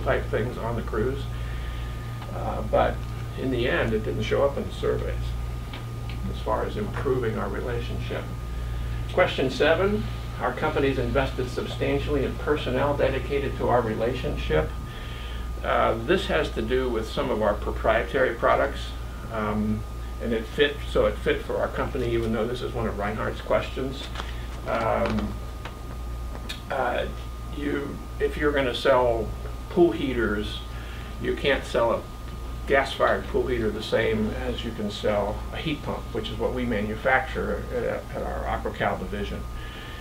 type things on the cruise. But in the end, it didn't show up in the surveys as far as improving our relationship. Question 7, our company's invested substantially in personnel dedicated to our relationship. This has to do with some of our proprietary products, and it fit for our company, even though this is one of Reinhardt's questions. If you're going to sell pool heaters, you can't sell a gas-fired pool heater the same as you can sell a heat pump, which is what we manufacture at our AquaCal division.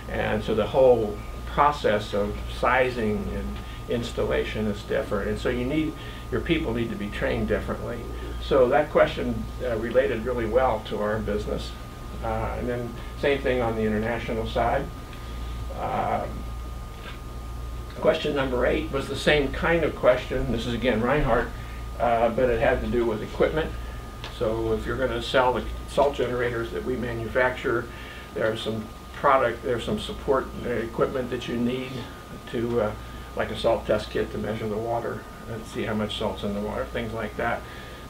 And so the whole process of sizing and installation is different, and so your people need to be trained differently. So that question related really well to our business. And then same thing on the international side. Question number 8 was the same kind of question. This is again Reinhardt, but it had to do with equipment. So if you're going to sell the salt generators that we manufacture, there's some support equipment that you need to, like a salt test kit to measure the water and see how much salt's in the water, things like that.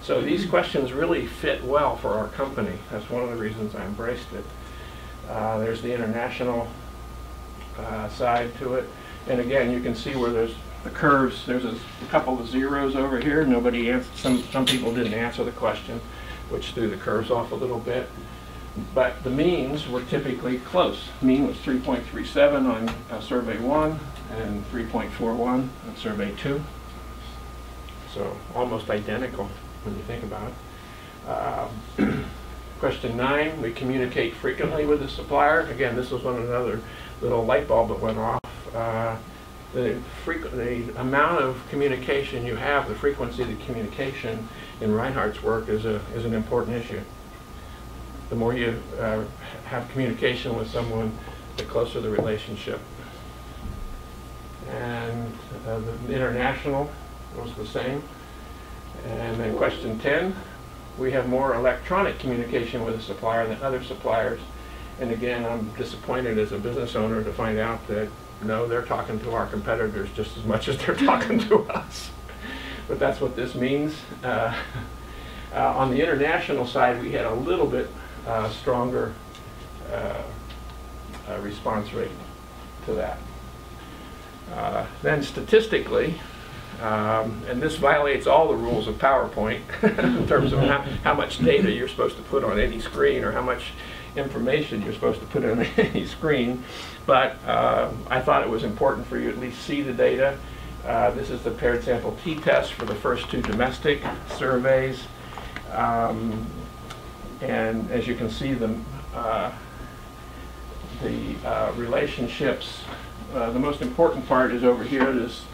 So these questions really fit well for our company. That's one of the reasons I embraced it. There's the international side to it. And again, you can see where there's the curves. There's a couple of zeros over here. Nobody answered. Some people didn't answer the question, which threw the curves off a little bit. But the means were typically close. Mean was 3.37 on survey 1 and 3.41 on survey 2. So almost identical when you think about it. Question 9, we communicate frequently with the supplier. Again, this was another little light bulb that went off. The amount of communication you have, the frequency of the communication in Reinhardt's work is an important issue. The more you have communication with someone, the closer the relationship. And the international was the same. And then question 10, we have more electronic communication with a supplier than other suppliers. And again, I'm disappointed as a business owner to find out that no, they're talking to our competitors just as much as they're talking to us. But that's what this means. On the international side, we had a little bit stronger response rate to that. Then statistically, and this violates all the rules of PowerPoint in terms of how much data you're supposed to put on any screen or how much information you're supposed to put on any screen, but I thought it was important for you to at least see the data. This is the paired sample t-test for the first 2 domestic surveys, and as you can see, the relationships, the most important part is over here, this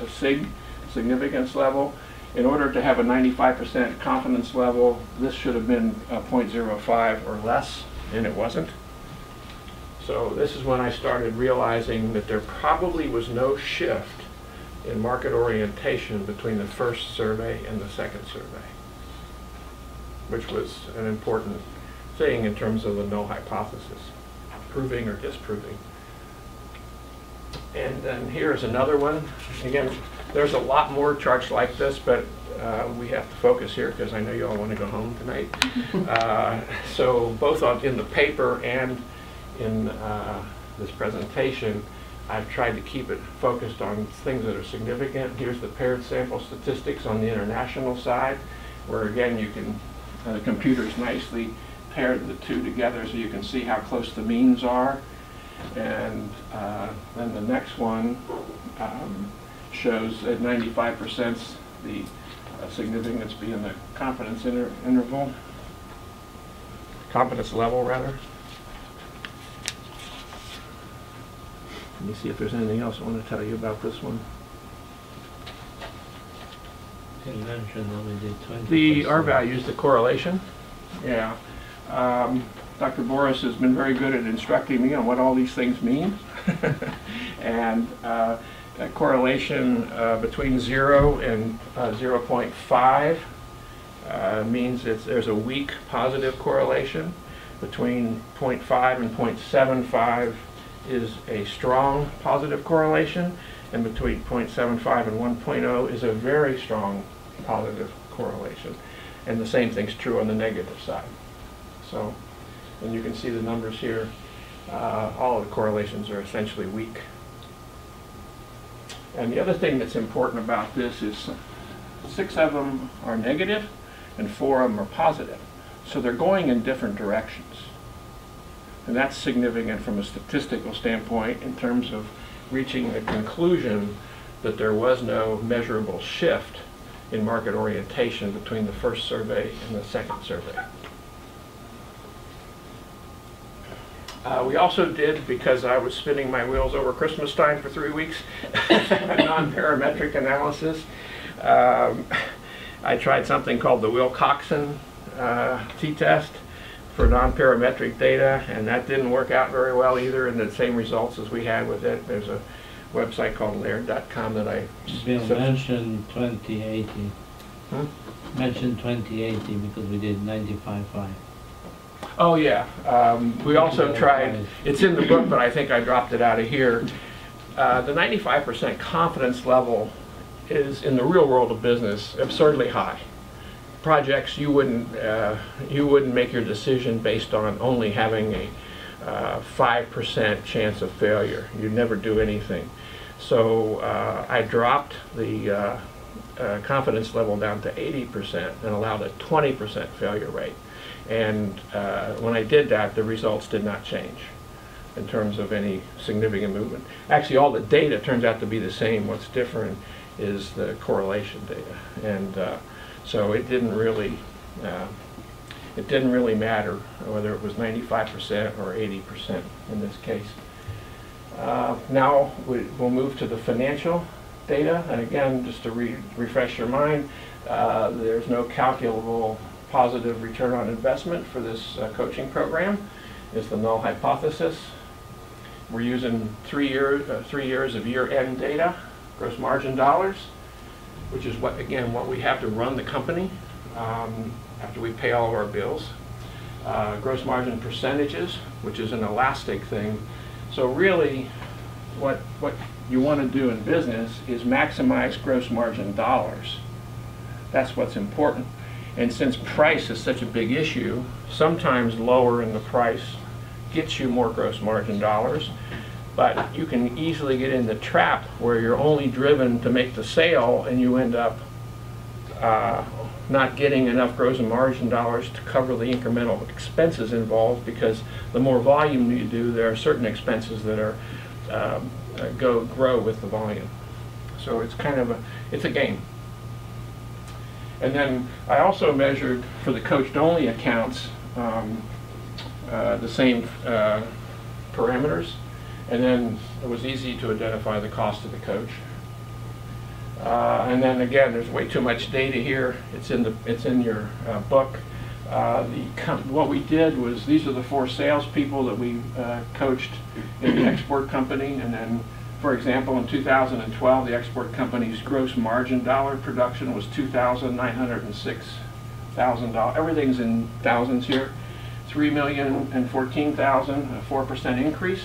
significance level. In order to have a 95% confidence level, this should have been 0.05 or less, and it wasn't. So this is when I started realizing that there probably was no shift in market orientation between the first survey and the second survey, which was an important thing in terms of the null hypothesis, proving or disproving. And then here's another one. Again, there's a lot more charts like this, but we have to focus here because I know you all want to go home tonight. So both in the paper and in this presentation, I've tried to keep it focused on things that are significant. Here's the paired sample statistics on the international side, where again you can, the computer's nicely paired the 2 together so you can see how close the means are. And then the next one shows at 95% the significance being the confidence interval, confidence level rather. Let me see if there's anything else I want to tell you about this one. You mentioned that we did 20%. The R values, the correlation. Yeah. Dr. Boris has been very good at instructing me on what all these things mean. And a correlation between 0 and 0.5 means there's a weak positive correlation. Between 0.5 and 0.75 is a strong positive correlation, and between 0.75 and 1.0 is a very strong positive correlation. And the same thing's true on the negative side. So, and you can see the numbers here. All of the correlations are essentially weak. And the other thing that's important about this is 6 of them are negative and 4 of them are positive. So they're going in different directions. And that's significant from a statistical standpoint in terms of reaching the conclusion that there was no measurable shift in market orientation between the first survey and the second survey. We also did, because I was spinning my wheels over Christmas time for 3 weeks, a non-parametric analysis. I tried something called the Wilcoxon t-test for non-parametric data, and that didn't work out very well either, and the same results as we had with it. There's a website called laird.com that I... Bill mentioned 2080. Mentioned 2080 because we did 95.5. Oh yeah, we also tried, it's in the book, but I think I dropped it out of here. The 95% confidence level is, in the real world of business, absurdly high. Projects, you wouldn't make your decision based on only having a 5% chance of failure. You'd never do anything. So I dropped the confidence level down to 80% and allowed a 20% failure rate. And when I did that, the results did not change in terms of any significant movement. Actually, all the data turns out to be the same. What's different is the correlation data. And so it didn't really matter whether it was 95% or 80% in this case. Now we'll move to the financial data. And again, just to refresh your mind, there's no calculable positive return on investment for this coaching program. It's the null hypothesis. We're using 3 years of year-end data, gross margin dollars, which is what we have to run the company after we pay all of our bills. Gross margin percentages, which is an elastic thing. So really, what you want to do in business is maximize gross margin dollars. That's what's important. And since price is such a big issue, sometimes lowering the price gets you more gross margin dollars, but you can easily get in the trap where you're only driven to make the sale and you end up not getting enough gross margin dollars to cover the incremental expenses involved, because the more volume you do, there are certain expenses that are grow with the volume. So it's kind of it's a game. And then I also measured for the coached-only accounts the same parameters, and then it was easy to identify the cost of the coach. And then again, there's way too much data here. It's in your book. What we did was, these are the 4 salespeople that we coached in the export company, and then, for example, in 2012, the export company's gross margin dollar production was $2,906,000. Everything's in thousands here. 3,014,000, a 4% increase.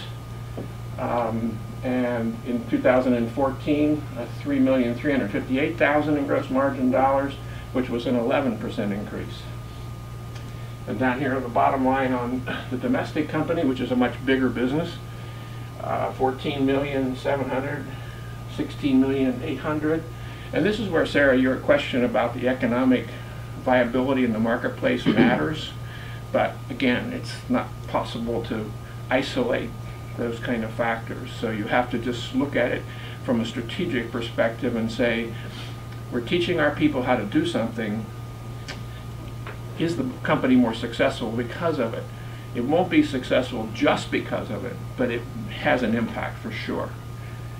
And in 2014, 3,358,000 in gross margin dollars, which was an 11% increase. And down here, the bottom line on the domestic company, which is a much bigger business, 14,700,000, 16,800,000. And this is where, Sarah, your question about the economic viability in the marketplace matters. But again, it's not possible to isolate those kind of factors. So you have to just look at it from a strategic perspective and say, we're teaching our people how to do something. Is the company more successful because of it? It won't be successful just because of it, but it has an impact for sure.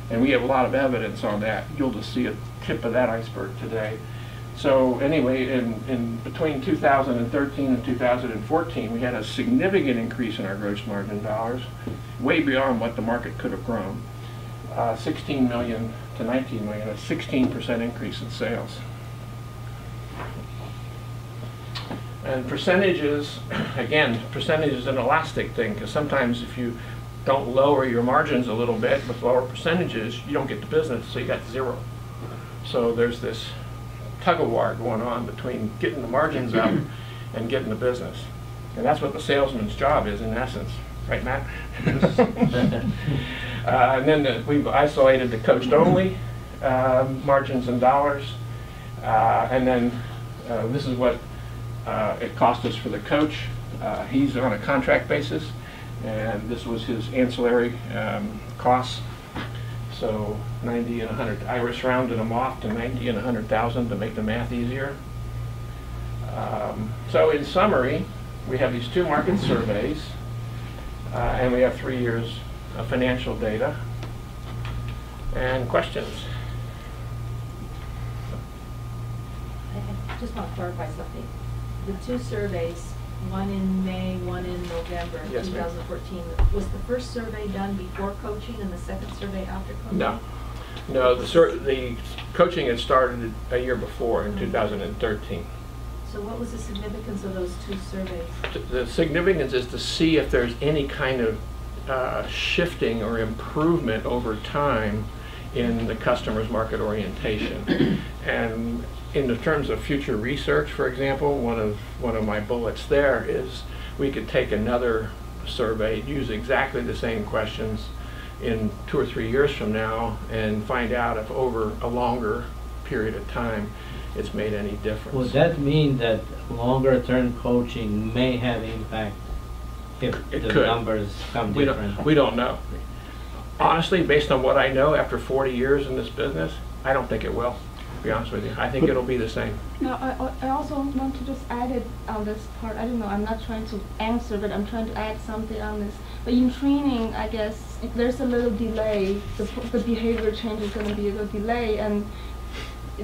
And we have a lot of evidence on that. You'll just see a tip of that iceberg today. So anyway, in between 2013 and 2014, we had a significant increase in our gross margin dollars, way beyond what the market could have grown. 16 million to 19 million, a 16% increase in sales. And percentages, again, percentage is an elastic thing, because sometimes if you don't lower your margins a little bit with lower percentages, you don't get the business, so you got zero. So there's this tug of war going on between getting the margins up and getting the business. And that's what the salesman's job is in essence. Right, Matt? And then we've isolated the coached only margins in dollars. And then this is what it cost us for the coach. He's on a contract basis, and this was his ancillary costs. So 90 and 100. I just rounded them off to 90 and 100,000 to make the math easier. So in summary, we have these 2 market surveys, and we have 3 years of financial data. And questions? I just want to clarify something. The 2 surveys, one in May, one in November of Yes, ma'am. 2014, was the first survey done before coaching and the second survey after coaching? No. No, the coaching had started a year before in 2013. So what was the significance of those 2 surveys? The significance is to see if there's any kind of shifting or improvement over time in the customer's market orientation. And in the terms of future research, for example, one of my bullets there is we could take another survey, use exactly the same questions in 2 or 3 years from now, and find out if over a longer period of time it's made any difference. Would that mean that longer term coaching may have impact if It the could. numbers come We different? we don't know. Honestly, based on what I know after 40 years in this business, I don't think it will, to be honest with you. I think it'll be the same. Now, I also want to just add it on this part. I don't know, I'm not trying to answer, but I'm trying to add something on this. But in training, I guess, if there's a little delay, the behavior change is going to be a little delay. And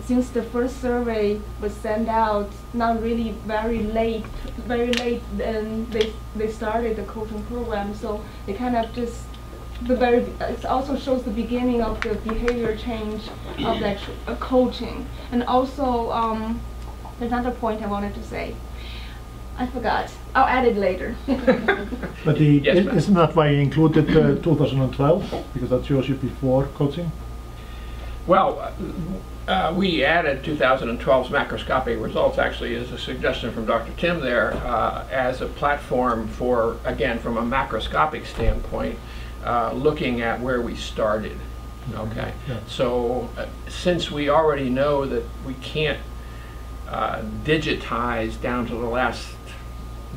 since the first survey was sent out not really very late, then they started the coaching program. So they kind of just, it also shows the beginning of the behavior change of the actual coaching. And also, there's another point I wanted to say. I forgot. I'll add it later. But Yes, ma'am. isn't that why you included 2012? Because that shows you before coaching? Well, we added 2012's macroscopic results, actually, as a suggestion from Dr. Tim there, as a platform for, again, from a macroscopic standpoint, looking at where we started. Okay, Yeah. so since we already know that we can't digitize down to the last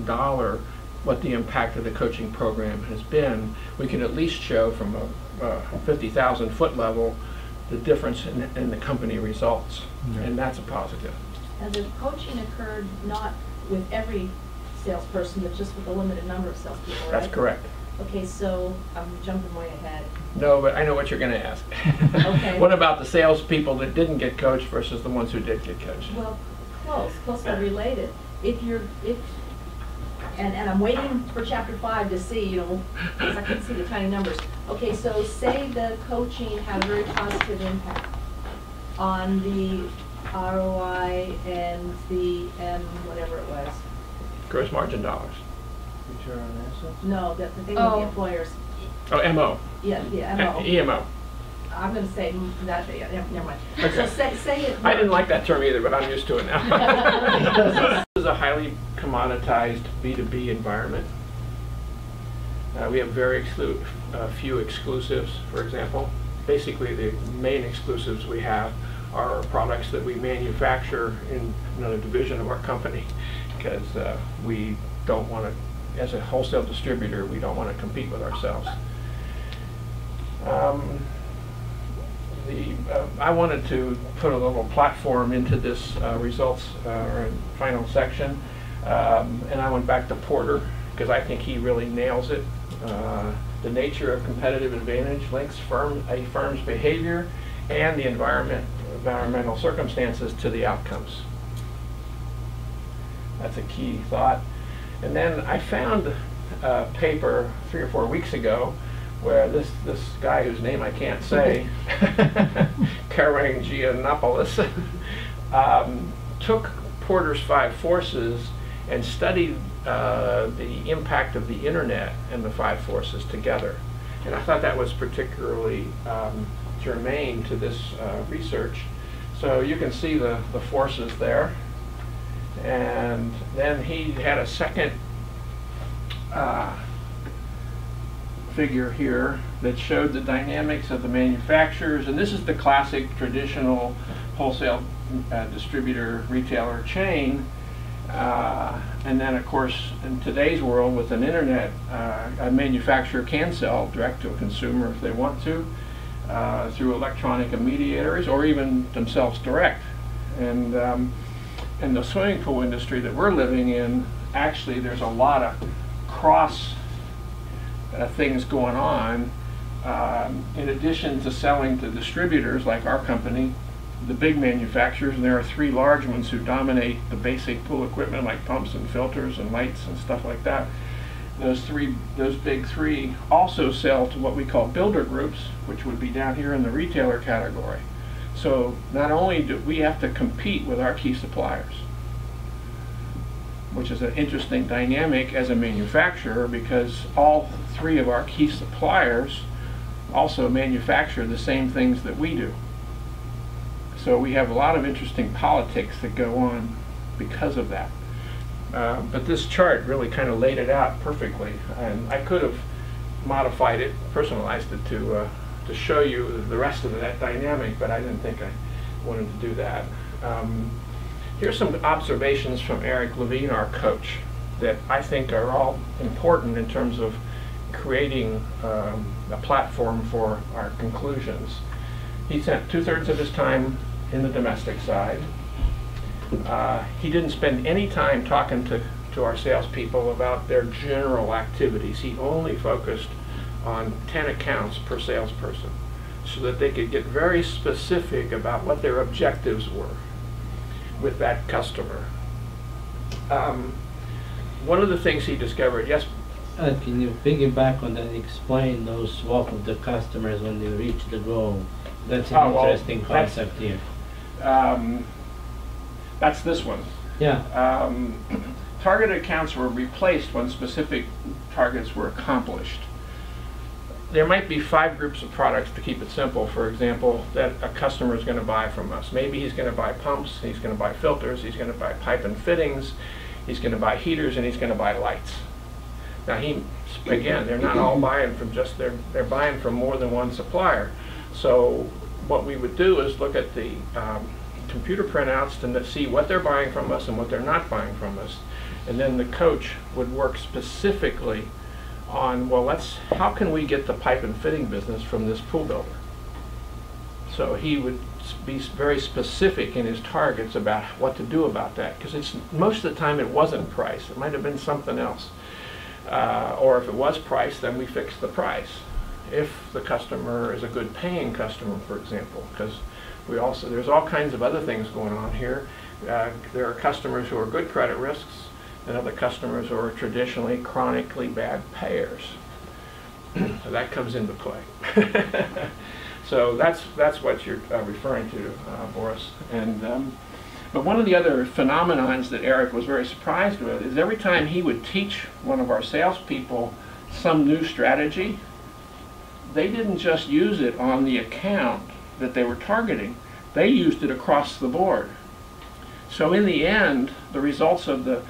dollar what the impact of the coaching program has been, we can at least show from a 50,000 foot level the difference in the company results, Yeah. and that's a positive. And the coaching occurred not with every salesperson, but just with a limited number of salespeople, right? That's correct. Okay, so I'm jumping way ahead. No, but I know what you're going to ask. Okay. What about the salespeople that didn't get coached versus the ones who did get coached? Well, closely related. And I'm waiting for chapter 5 to see, because I couldn't see the tiny numbers. Okay, so say the coaching had a very positive impact on the ROI and the whatever it was. Gross margin dollars. Return on assets? No, the thing with the Oh. employers. Oh, MO. Yeah, MO. EMO. I'm going to say that, never mind. Okay. So say it. I didn't like that term either, but I'm used to it now. This is a highly commoditized B2B environment. We have very few exclusives, for example. Basically, the main exclusives we have are products that we manufacture in another division of our company, because we don't want to, as a wholesale distributor, we don't want to compete with ourselves. I wanted to put a little platform into this results or final section, and I went back to Porter because I think he really nails it. The nature of competitive advantage links a firm's behavior and the environmental circumstances to the outcomes. That's a key thought. And then I found a paper 3 or 4 weeks ago where this guy whose name I can't say, Karangianopoulos, took Porter's 5 forces and studied the impact of the internet and the 5 forces together. And I thought that was particularly germane to this research. So you can see the forces there. And then he had a second figure here that showed the dynamics of the manufacturers, and this is the classic traditional wholesale distributor retailer chain. And then of course in today's world with an internet, a manufacturer can sell direct to a consumer if they want to, through electronic mediators or even themselves direct. And in the swimming pool industry that we're living in, actually there's a lot of cross things going on. In addition to selling to distributors like our company, the big manufacturers, and there are 3 large ones who dominate the basic pool equipment like pumps and filters and lights and stuff like that. Those big 3 also sell to what we call builder groups, which would be down here in the retailer category. So not only do we have to compete with our key suppliers, which is an interesting dynamic as a manufacturer, because all 3 of our key suppliers also manufacture the same things that we do. So we have a lot of interesting politics that go on because of that. But this chart really kind of laid it out perfectly, and I could have modified it, personalized it to show you the rest of that dynamic, but I didn't think I wanted to do that. Here's some observations from Eric Levine, our coach, that I think are all important in terms of creating a platform for our conclusions. He spent 2/3 of his time in the domestic side. He didn't spend any time talking to our salespeople about their general activities. He only focused on 10 accounts per salesperson so that they could get very specific about what their objectives were with that customer. One of the things he discovered, yes? Can you piggyback on that, explain those swap of the customers when they reach the goal? That's an interesting concept here. That's this one. Yeah. Targeted accounts were replaced when specific targets were accomplished. There might be 5 groups of products, to keep it simple, for example, that a customer is going to buy from us. Maybe he's going to buy pumps, he's going to buy filters, he's going to buy pipe and fittings, he's going to buy heaters, and he's going to buy lights. Now again, they're not all buying from just, they're buying from more than one supplier. So what we would do is look at the computer printouts to see what they're buying from us and what they're not buying from us. And then the coach would work specifically on, well, how can we get the pipe and fitting business from this pool builder? So he would be very specific in his targets about what to do about that, because most of the time it wasn't price. It might have been something else. Or if it was price, then we fixed the price. If the customer is a good paying customer, for example, because there's all kinds of other things going on here. There are customers who are good credit risks and other customers who are traditionally chronically bad payers. So that comes into play. So that's what you're referring to, Boris. But one of the other phenomenons that Eric was very surprised with is every time he would teach one of our salespeople some new strategy, they didn't just use it on the account that they were targeting, they used it across the board. So in the end, the results of the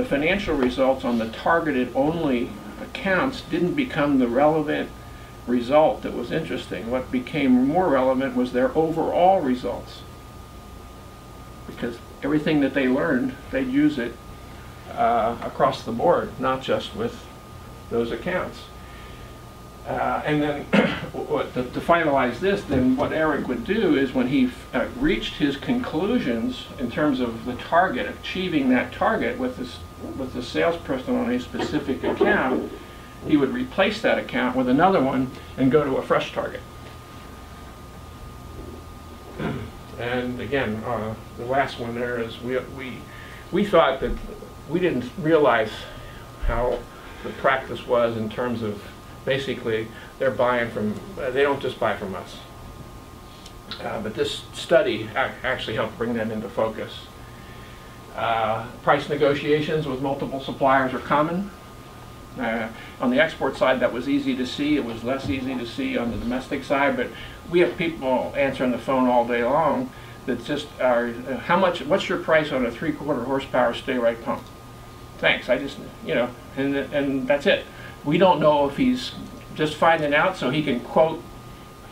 financial results on the targeted only accounts didn't become the relevant result that was interesting. What became more relevant was their overall results, because everything that they learned, they'd use it across the board, not just with those accounts. And then to finalize this, then what Eric would do is when he reached his conclusions in terms of the target, achieving that target with the salesperson on a specific account, he would replace that account with another one and go to a fresh target. And again, the last one there is we thought that we didn't realize how the practice was in terms of basically they're buying from, they don't just buy from us. But this study actually helped bring that into focus. Price negotiations with multiple suppliers are common. On the export side, that was easy to see. It was less easy to see on the domestic side, but we have people answering the phone all day long that just are, what's your price on a 3/4 horsepower stay-right pump? Thanks, I just, and that's it. We don't know if he's just finding out so he can quote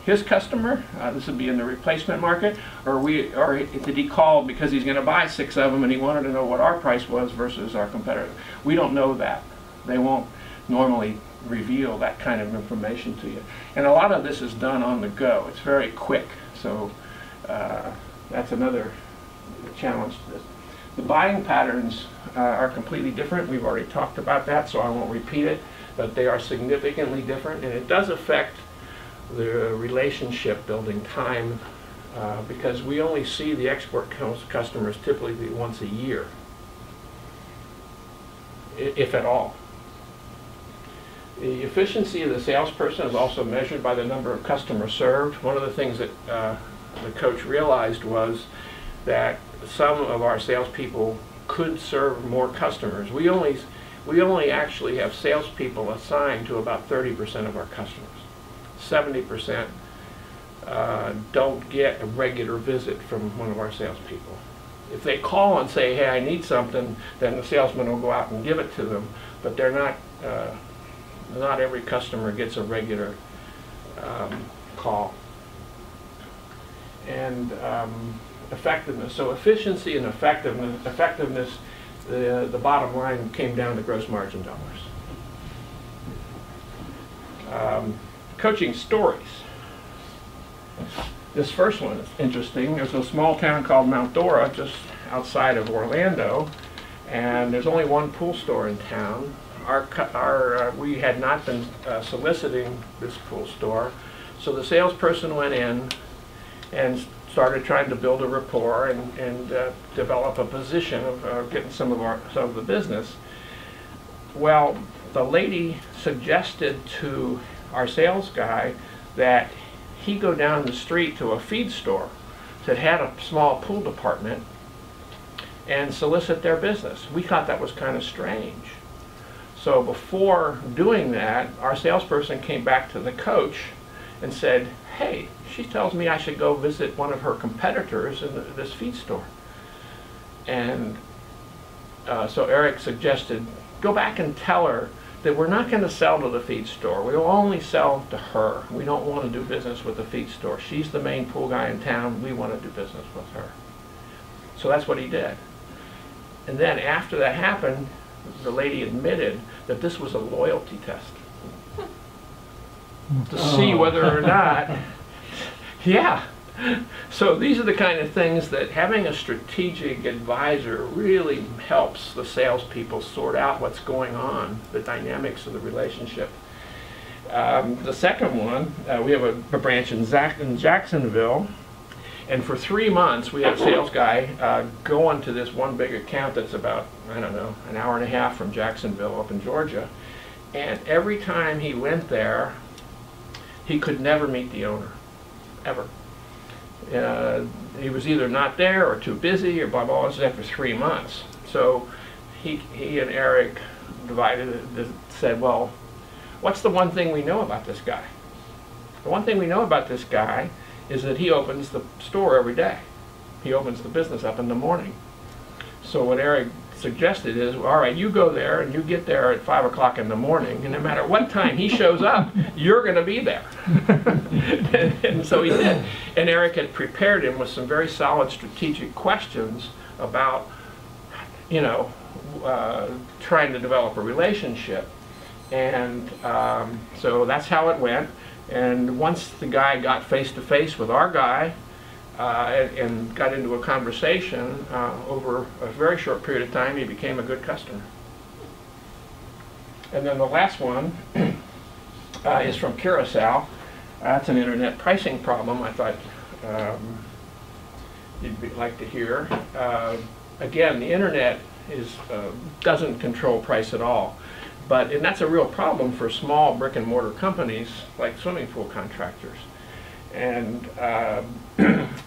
his customer, this would be in the replacement market, or did he call because he's going to buy 6 of them and he wanted to know what our price was versus our competitor. We don't know that. They won't normally reveal that kind of information to you. And a lot of this is done on the go. It's very quick, so that's another challenge to this. The buying patterns are completely different. We've already talked about that, so I won't repeat it, but they are significantly different, and it does affect the relationship building time because we only see the export customers typically once a year, if at all. The efficiency of the salesperson is also measured by the number of customers served. One of the things that the coach realized was that some of our salespeople could serve more customers. We only actually have salespeople assigned to about 30% of our customers. 70% don't get a regular visit from one of our salespeople. If they call and say, hey, I need something, then the salesman will go out and give it to them, but they're not every customer gets a regular call. And effectiveness. So efficiency and effectiveness, the bottom line came down to gross margin dollars. Coaching stories. This first one is interesting. There's a small town called Mount Dora just outside of Orlando, and there's only one pool store in town. We had not been soliciting this pool store, so the salesperson went in and started trying to build a rapport and develop a position of getting some of the business. Well, the lady suggested to our sales guy that he go down the street to a feed store that had a small pool department and solicit their business. We thought that was kind of strange. So before doing that, our salesperson came back to the coach and said, hey, she tells me I should go visit one of her competitors in this feed store. And so Eric suggested, go back and tell her that we're not going to sell to the feed store. We will only sell to her. We don't want to do business with the feed store. She's the main pool guy in town. We want to do business with her. So that's what he did. And then after that happened, the lady admitted that this was a loyalty test to see whether or not, yeah. So these are the kind of things that having a strategic advisor really helps the salespeople sort out what's going on, the dynamics of the relationship. The second one, we have a branch in Jacksonville, and for 3 months we had a sales guy go into this one big account that's about, I don't know, an hour and a half from Jacksonville up in Georgia, and every time he went there, he could never meet the owner, ever. He was either not there or too busy or blah, blah, blah. This was after 3 months. So he and Eric said, well, what's the one thing we know about this guy? The one thing we know about this guy is that he opens the store every day. He opens the business up in the morning. So what Eric suggested is, all right, you go there and you get there at 5 o'clock in the morning, and no matter what time he shows up, you're going to be there. And so he did. And Eric had prepared him with some very solid strategic questions about, trying to develop a relationship. And so that's how it went. And once the guy got face to face with our guy and got into a conversation, over a very short period of time, he became a good customer. And then the last one is from Curacao. That's an internet pricing problem I thought you'd like to hear. Again, the internet doesn't control price at all. And that's a real problem for small brick and mortar companies like swimming pool contractors. And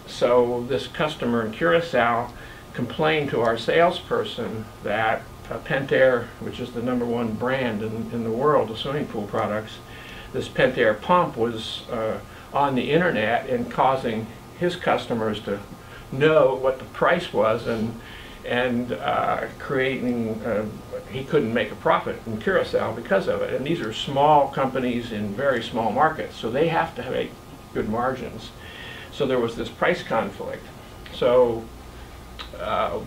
so this customer in Curacao complained to our salesperson that Pentair, which is the #1 brand in the world of swimming pool products, this Pentair pump was on the internet and causing his customers to know what the price was and creating, he couldn't make a profit in Curacao because of it. And these are small companies in very small markets, so they have to make good margins. So there was this price conflict. So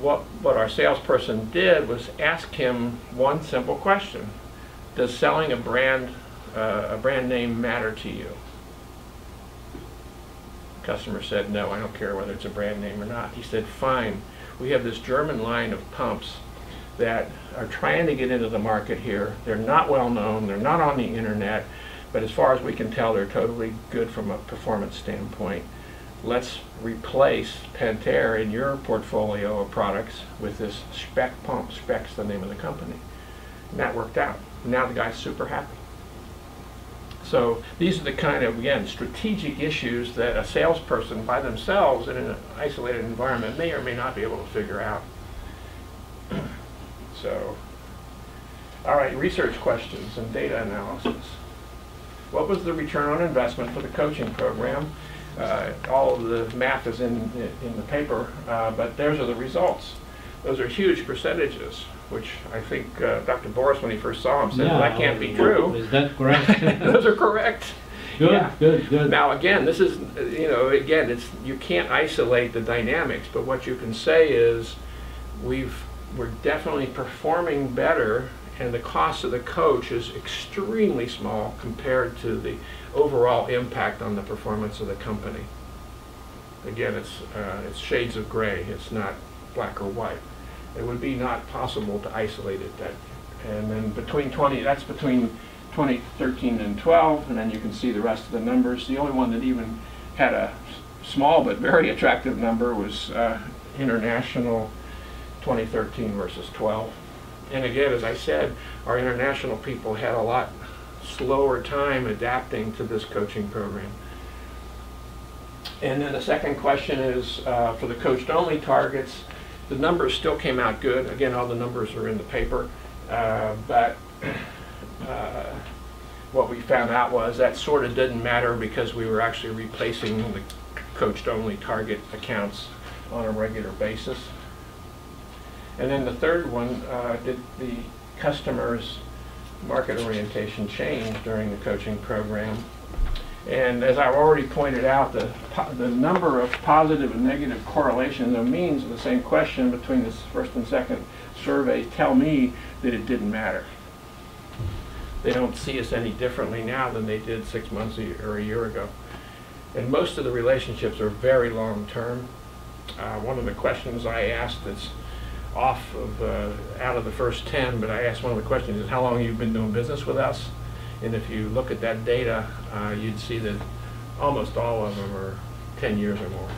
what our salesperson did was ask him one simple question: does selling a brand name matter to you? Customer said, no, I don't care whether it's a brand name or not. He said, fine, we have this German line of pumps that are trying to get into the market here. They're not well known, they're not on the internet, but as far as we can tell, they're totally good from a performance standpoint. Let's replace Pentair in your portfolio of products with this Spec pump. Spec's the name of the company. And that worked out. Now the guy's super happy. So these are the kind of, again, strategic issues that a salesperson by themselves in an isolated environment may or may not be able to figure out. So, all right, research questions and data analysis. What was the return on investment for the coaching program? All of the math is in the paper, but those are the results. Those are huge percentages, which I think Dr. Boris, when he first saw them, said, well, that can't be true. Is that correct? Those are correct. Good, Yeah. good. Now again, this is, again, you can't isolate the dynamics, but what you can say is we're definitely performing better, and the cost of the coach is extremely small compared to the overall impact on the performance of the company. Again, it's shades of gray. It's not black or white. It would be not possible to isolate it. And then that's between 2013 and 12, and then you can see the rest of the numbers. The only one that even had a small but very attractive number was international 2013 versus 12. And again, as I said, our international people had a lot slower time adapting to this coaching program. And then the second question is for the coached-only targets. The numbers still came out good. Again, all the numbers are in the paper, but what we found out was that sort of didn't matter because we were actually replacing the coached-only target accounts on a regular basis. And then the third one, did the customer's market orientation change during the coaching program? And as I've already pointed out, the number of positive and negative correlations of means of the same question between this first and second survey tell me that it didn't matter. They don't see us any differently now than they did 6 months or a year ago. And most of the relationships are very long term. One of the questions I asked that's off of out of the first 10, but I asked one of the questions is how long you've been doing business with us. And if you look at that data, you'd see that almost all of them are 10 years or more.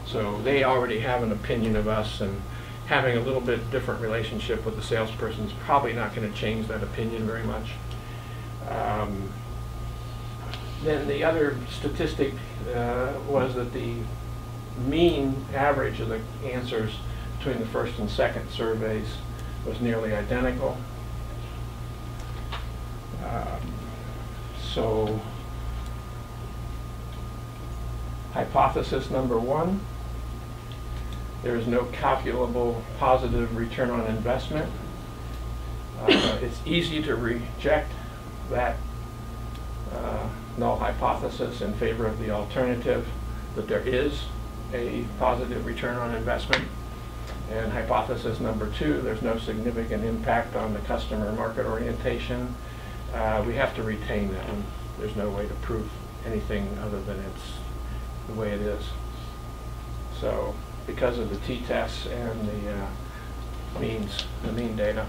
So they already have an opinion of us, and having a little bit different relationship with the salesperson is probably not going to change that opinion very much. Then the other statistic was that the mean average of the answers between the first and second surveys was nearly identical. So, hypothesis number one, there is no calculable positive return on investment. It's easy to reject that null hypothesis in favor of the alternative, that there is a positive return on investment. And hypothesis number two, there's no significant impact on the customer market orientation. we have to retain that one. There's no way to prove anything other than it's the way it is. So because of the t-tests and the mean data.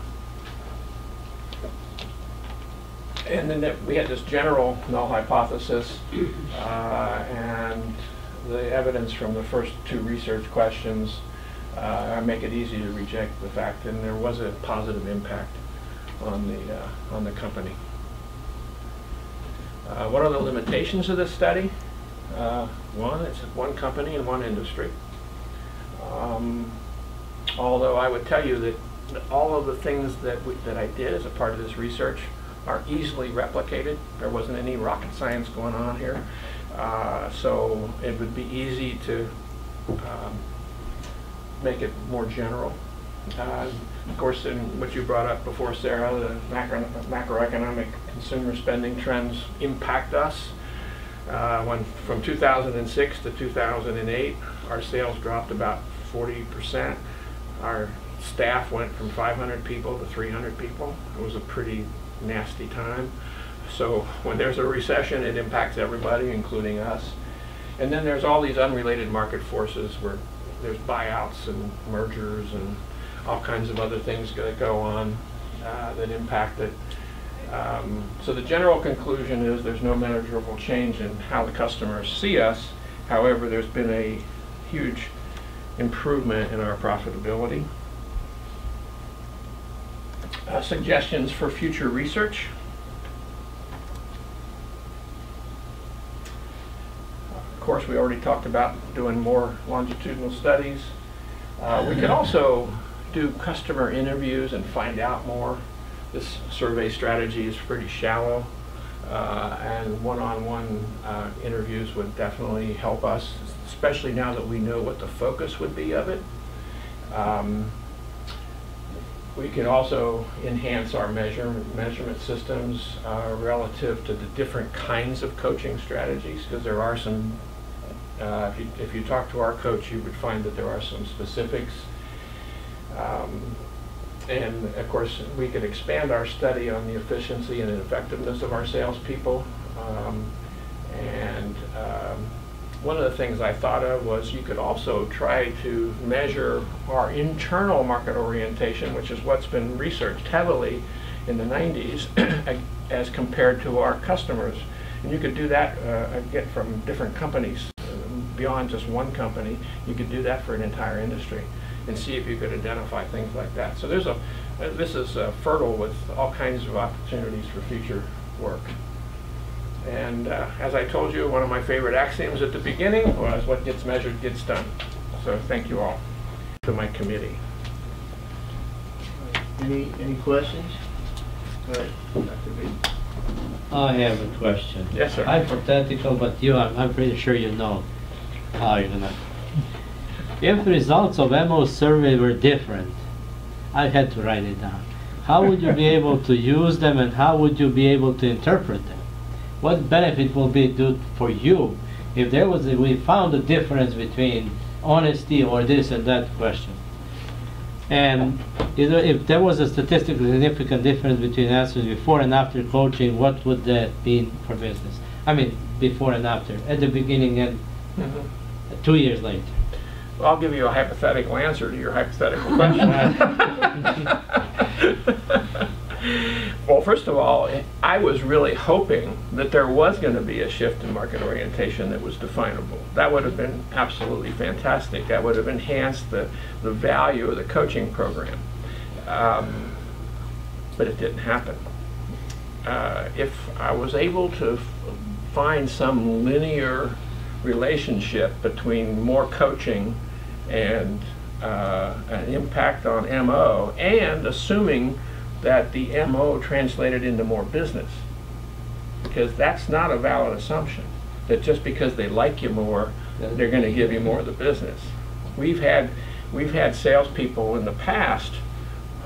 And then we had this general null hypothesis, and the evidence from the first 2 research questions make it easy to reject the fact, and there was a positive impact on the company. What are the limitations of this study? One, it's one company and one industry. Although I would tell you that all of the things that I did as a part of this research are easily replicated. There wasn't any rocket science going on here. So it would be easy to make it more general. Of course, in what you brought up before, Sarah, the macroeconomic consumer spending trends impact us. From 2006 to 2008, our sales dropped about 40%. Our staff went from 500 people to 300 people. It was a pretty nasty time. So when there's a recession, it impacts everybody, including us. And then there's all these unrelated market forces where there's buyouts and mergers and all kinds of other things that go on that impact it. So the general conclusion is there's no measurable change in how the customers see us. However, there's been a huge improvement in our profitability. Suggestions for future research. Of course, we already talked about doing more longitudinal studies. We could also do customer interviews and find out more. This survey strategy is pretty shallow, and one-on-one interviews would definitely help us, especially now that we know what the focus would be of it. We can also enhance our measurement systems relative to the different kinds of coaching strategies, because there are some, if you talk to our coach, you would find that there are some specifics. And of course, we could expand our study on the efficiency and effectiveness of our salespeople. One of the things I thought of was you could also try to measure our internal market orientation, which is what's been researched heavily in the 90s, as compared to our customers. And you could do that again from different companies, beyond just one company. You could do that for an entire industry and see if you could identify things like that. So there's this is fertile with all kinds of opportunities for future work. And as I told you, one of my favorite axioms at the beginning was what gets measured gets done. So thank you all to my committee. Any questions? All right, Dr. B. I have a question. Yes, sir. Hypothetical, but I'm pretty sure you know how you're gonna. If results of MO survey were different, I had to write it down. How would you be able to use them, and how would you be able to interpret them? What benefit will be due for you if we found a difference between honesty or this and that question? And if there was a statistically significant difference between answers before and after coaching, what would that mean for business? I mean, before and after, at the beginning and 2 years later. Well, I'll give you a hypothetical answer to your hypothetical question. Well, first of all, I was really hoping that there was going to be a shift in market orientation that was definable. That would have been absolutely fantastic. That would have enhanced the value of the coaching program. But it didn't happen. If I was able to find some linear relationship between more coaching and an impact on MO, and assuming that the MO translated into more business, because that's not a valid assumption, that just because they like you more, they're going to give you more of the business. We've had salespeople in the past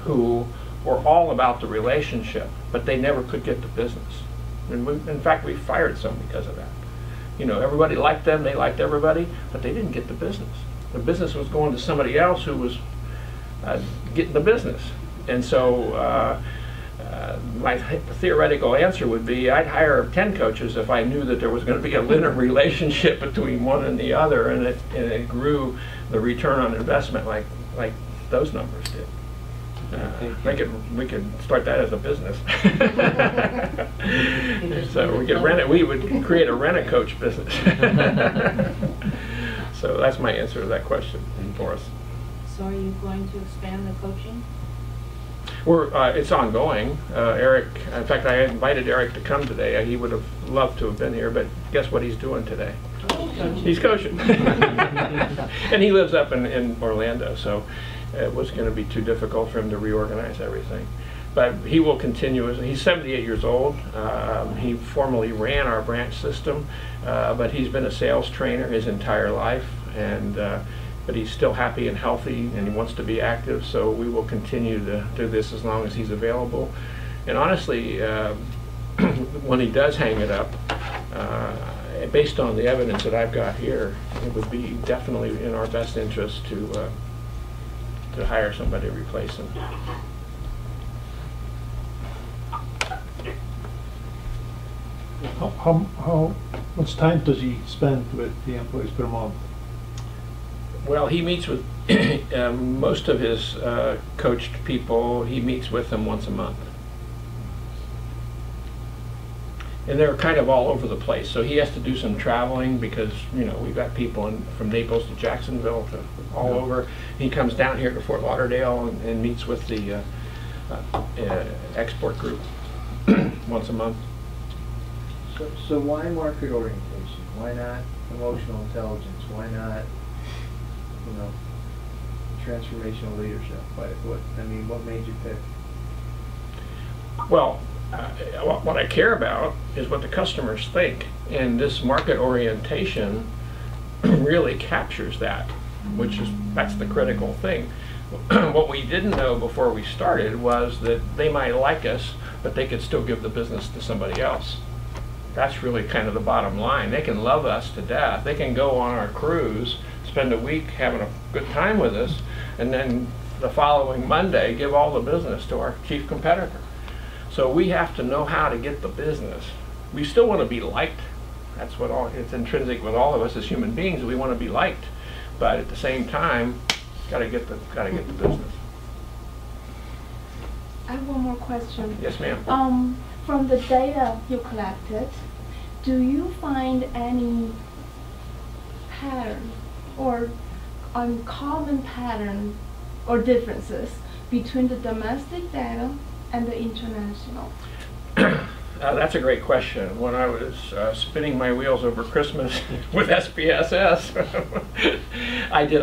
who were all about the relationship, but they never could get the business. And in fact, we fired some because of that. You know, everybody liked them, they liked everybody, but they didn't get the business. The business was going to somebody else who was getting the business. And so My theoretical answer would be I'd hire 10 coaches if I knew that there was going to be a linear relationship between one and the other, and it grew the return on investment like those numbers did. We could start that as a business. So we would create a rent-a-coach business. So that's my answer to that question for us. So are you going to expand the coaching? It's ongoing. Eric, in fact, I invited Eric to come today. He would have loved to have been here, but guess what he's doing today? He's coaching. And he lives up in Orlando, so it was going to be too difficult for him to reorganize everything. But he will continue. He's 78 years old. He formerly ran our branch system, but he's been a sales trainer his entire life, but he's still happy and healthy, and he wants to be active, so we will continue to do this as long as he's available. And honestly, when he does hang it up, based on the evidence that I've got here, it would be definitely in our best interest to hire somebody to replace him. How much time does he spend with the employees per month? Well, he meets with most of his coached people. He meets with them once a month. And they're kind of all over the place. So he has to do some traveling because, we've got people from Naples to Jacksonville to all over. He comes down here to Fort Lauderdale and meets with the export group once a month. So why market orientation? Why not emotional intelligence? Why not, transformational leadership? What made you pick? Well, what I care about is what the customers think, and this market orientation really captures that, that's the critical thing. What we didn't know before we started was that they might like us, but they could still give the business to somebody else. That's really kind of the bottom line. They can love us to death. They can go on our cruise, spend a week having a good time with us, and then the following Monday give all the business to our chief competitor. So we have to know how to get the business. We still want to be liked. That's it's intrinsic with all of us as human beings. We want to be liked, but at the same time, gotta get the business. I have one more question. Yes, ma'am. From the data you collected, do you find any pattern or uncommon pattern or differences between the domestic data and the international? That's a great question. When I was spinning my wheels over Christmas with SPSS, I did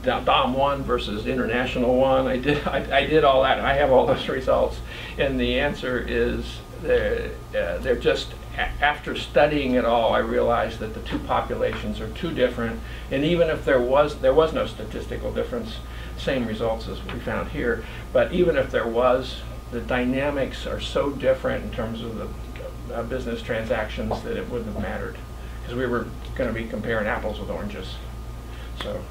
DOM 1 versus International 1. I did all that. I have all those results, and the answer is they're just, after studying it all, I realized that the two populations are too different, and even if there was no statistical difference, same results as we found here, but even if there was, the dynamics are so different in terms of the business transactions that it wouldn't have mattered, because we were going to be comparing apples with oranges. So.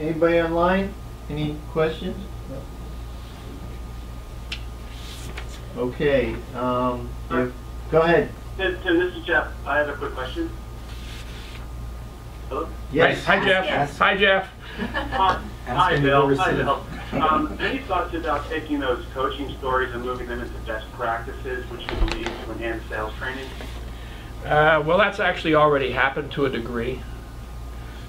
Anybody online? Any questions? No. Okay. Go ahead. Tim, this is Jeff. I have a quick question. Hello? Yes. Hi, Jeff. Yes. Hi, Jeff. Hi, Bill. Hi, Bill. Any thoughts about taking those coaching stories and moving them into best practices, which would lead to enhanced sales training? Well, that's actually already happened to a degree.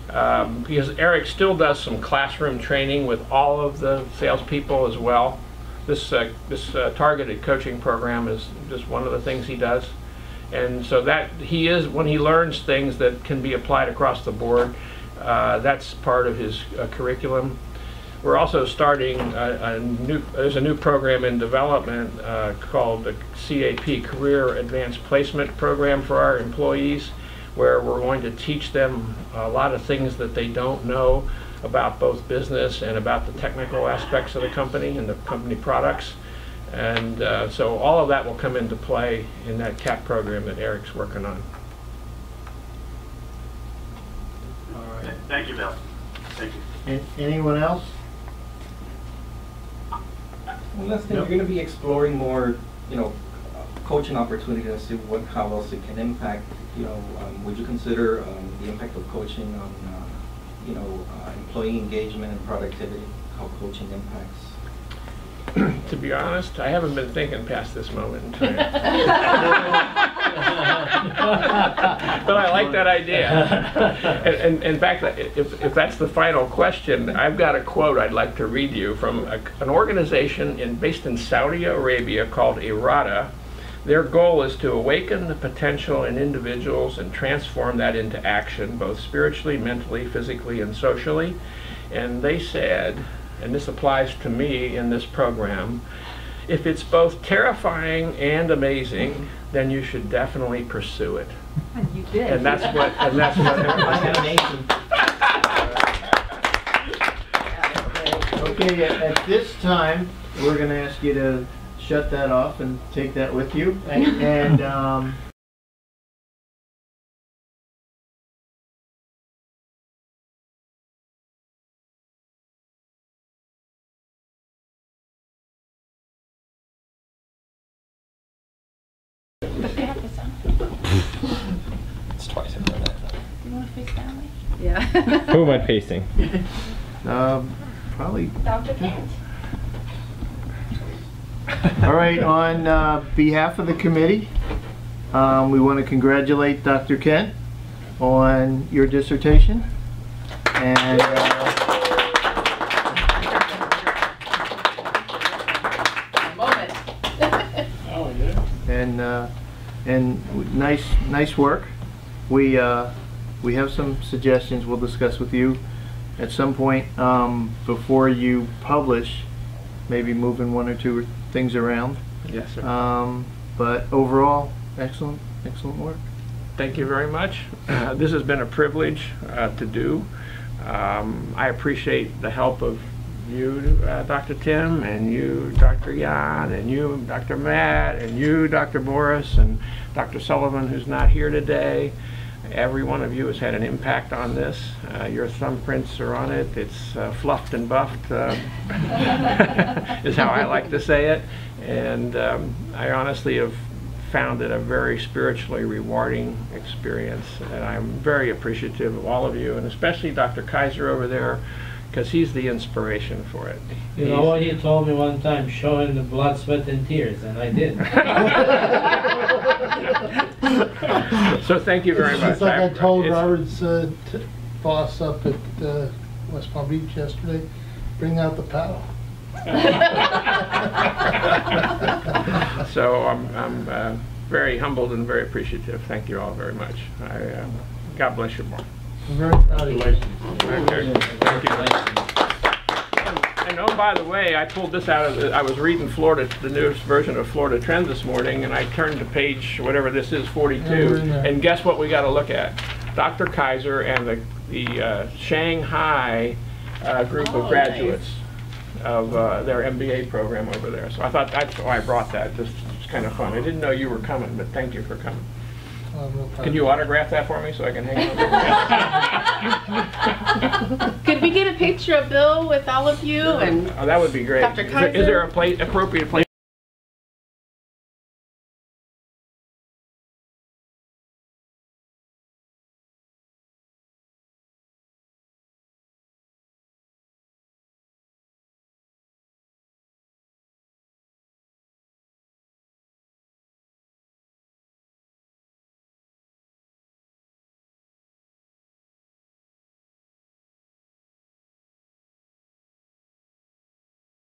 Because Eric still does some classroom training with all of the salespeople as well. This targeted coaching program is just one of the things he does. And so that when he learns things that can be applied across the board, that's part of his curriculum. We're also starting there's a new program in development called the CAP, Career Advanced Placement Program for our employees, where we're going to teach them a lot of things that they don't know about both business and about the technical aspects of the company and the company products. And so all of that will come into play in that CAP program that Eric's working on. All right. Thank you, Bill. Thank you. Anyone else? Well, last thing, Yep. you're going to be exploring more, coaching opportunities and see how else it can impact. Would you consider the impact of coaching on, employee engagement and productivity? How coaching impacts. To be honest, I haven't been thinking past this moment in time. But I like that idea. And in fact, if that's the final question, I've got a quote I'd like to read you from an organization based in Saudi Arabia called IRADA. Their goal is to awaken the potential in individuals and transform that into action, both spiritually, mentally, physically, and socially. And they said, and this applies to me in this program, if it's both terrifying and amazing, then you should definitely pursue it. And you did. And that's what Okay, at this time, we're going to ask you to shut that off and take that with you. And It's twice in a minute. You want to face that way? Yeah. Who am I facing? probably. Dr. Kent. All right, on behalf of the committee, we want to congratulate Dr. Kent on your dissertation. And Moment. and nice work. We have some suggestions we'll discuss with you at some point before you publish, maybe moving one or two things around. Yes, sir. But overall, excellent work. Thank you very much. This has been a privilege to do. I appreciate the help of you, Dr. Tim, and you, Dr. Jan, and you, Dr. Matt, and you, Dr. Boris, and Dr. Sullivan, who's not here today. Every one of you has had an impact on this. Your thumbprints are on it. It's fluffed and buffed, is how I like to say it. And I honestly have found it a very spiritually rewarding experience. And I'm very appreciative of all of you, and especially Dr. Kaiser over there, because he's the inspiration for it. You know what he told me one time? Show him the blood, sweat, and tears, and I did. So thank you very much. It's like I told Robert's boss up at West Palm Beach yesterday, bring out the paddle. So I'm very humbled and very appreciative. Thank you all very much. God bless you more. I'm very proud of you. Okay. Thank you. And oh, by the way, I pulled this out of I was reading the newest version of Florida Trend this morning, and I turned to page, whatever this is, 42, and guess what we got to look at? Dr. Kaiser and the Shanghai group of graduates of their MBA program over there. So I thought that's why I brought that. Just it's kind of fun. I didn't know you were coming, but thank you for coming. Can you autograph that for me so I can hang on? Could we get a picture of Bill with all of you and that would be great. Dr. Kaiser? Is there a appropriate place?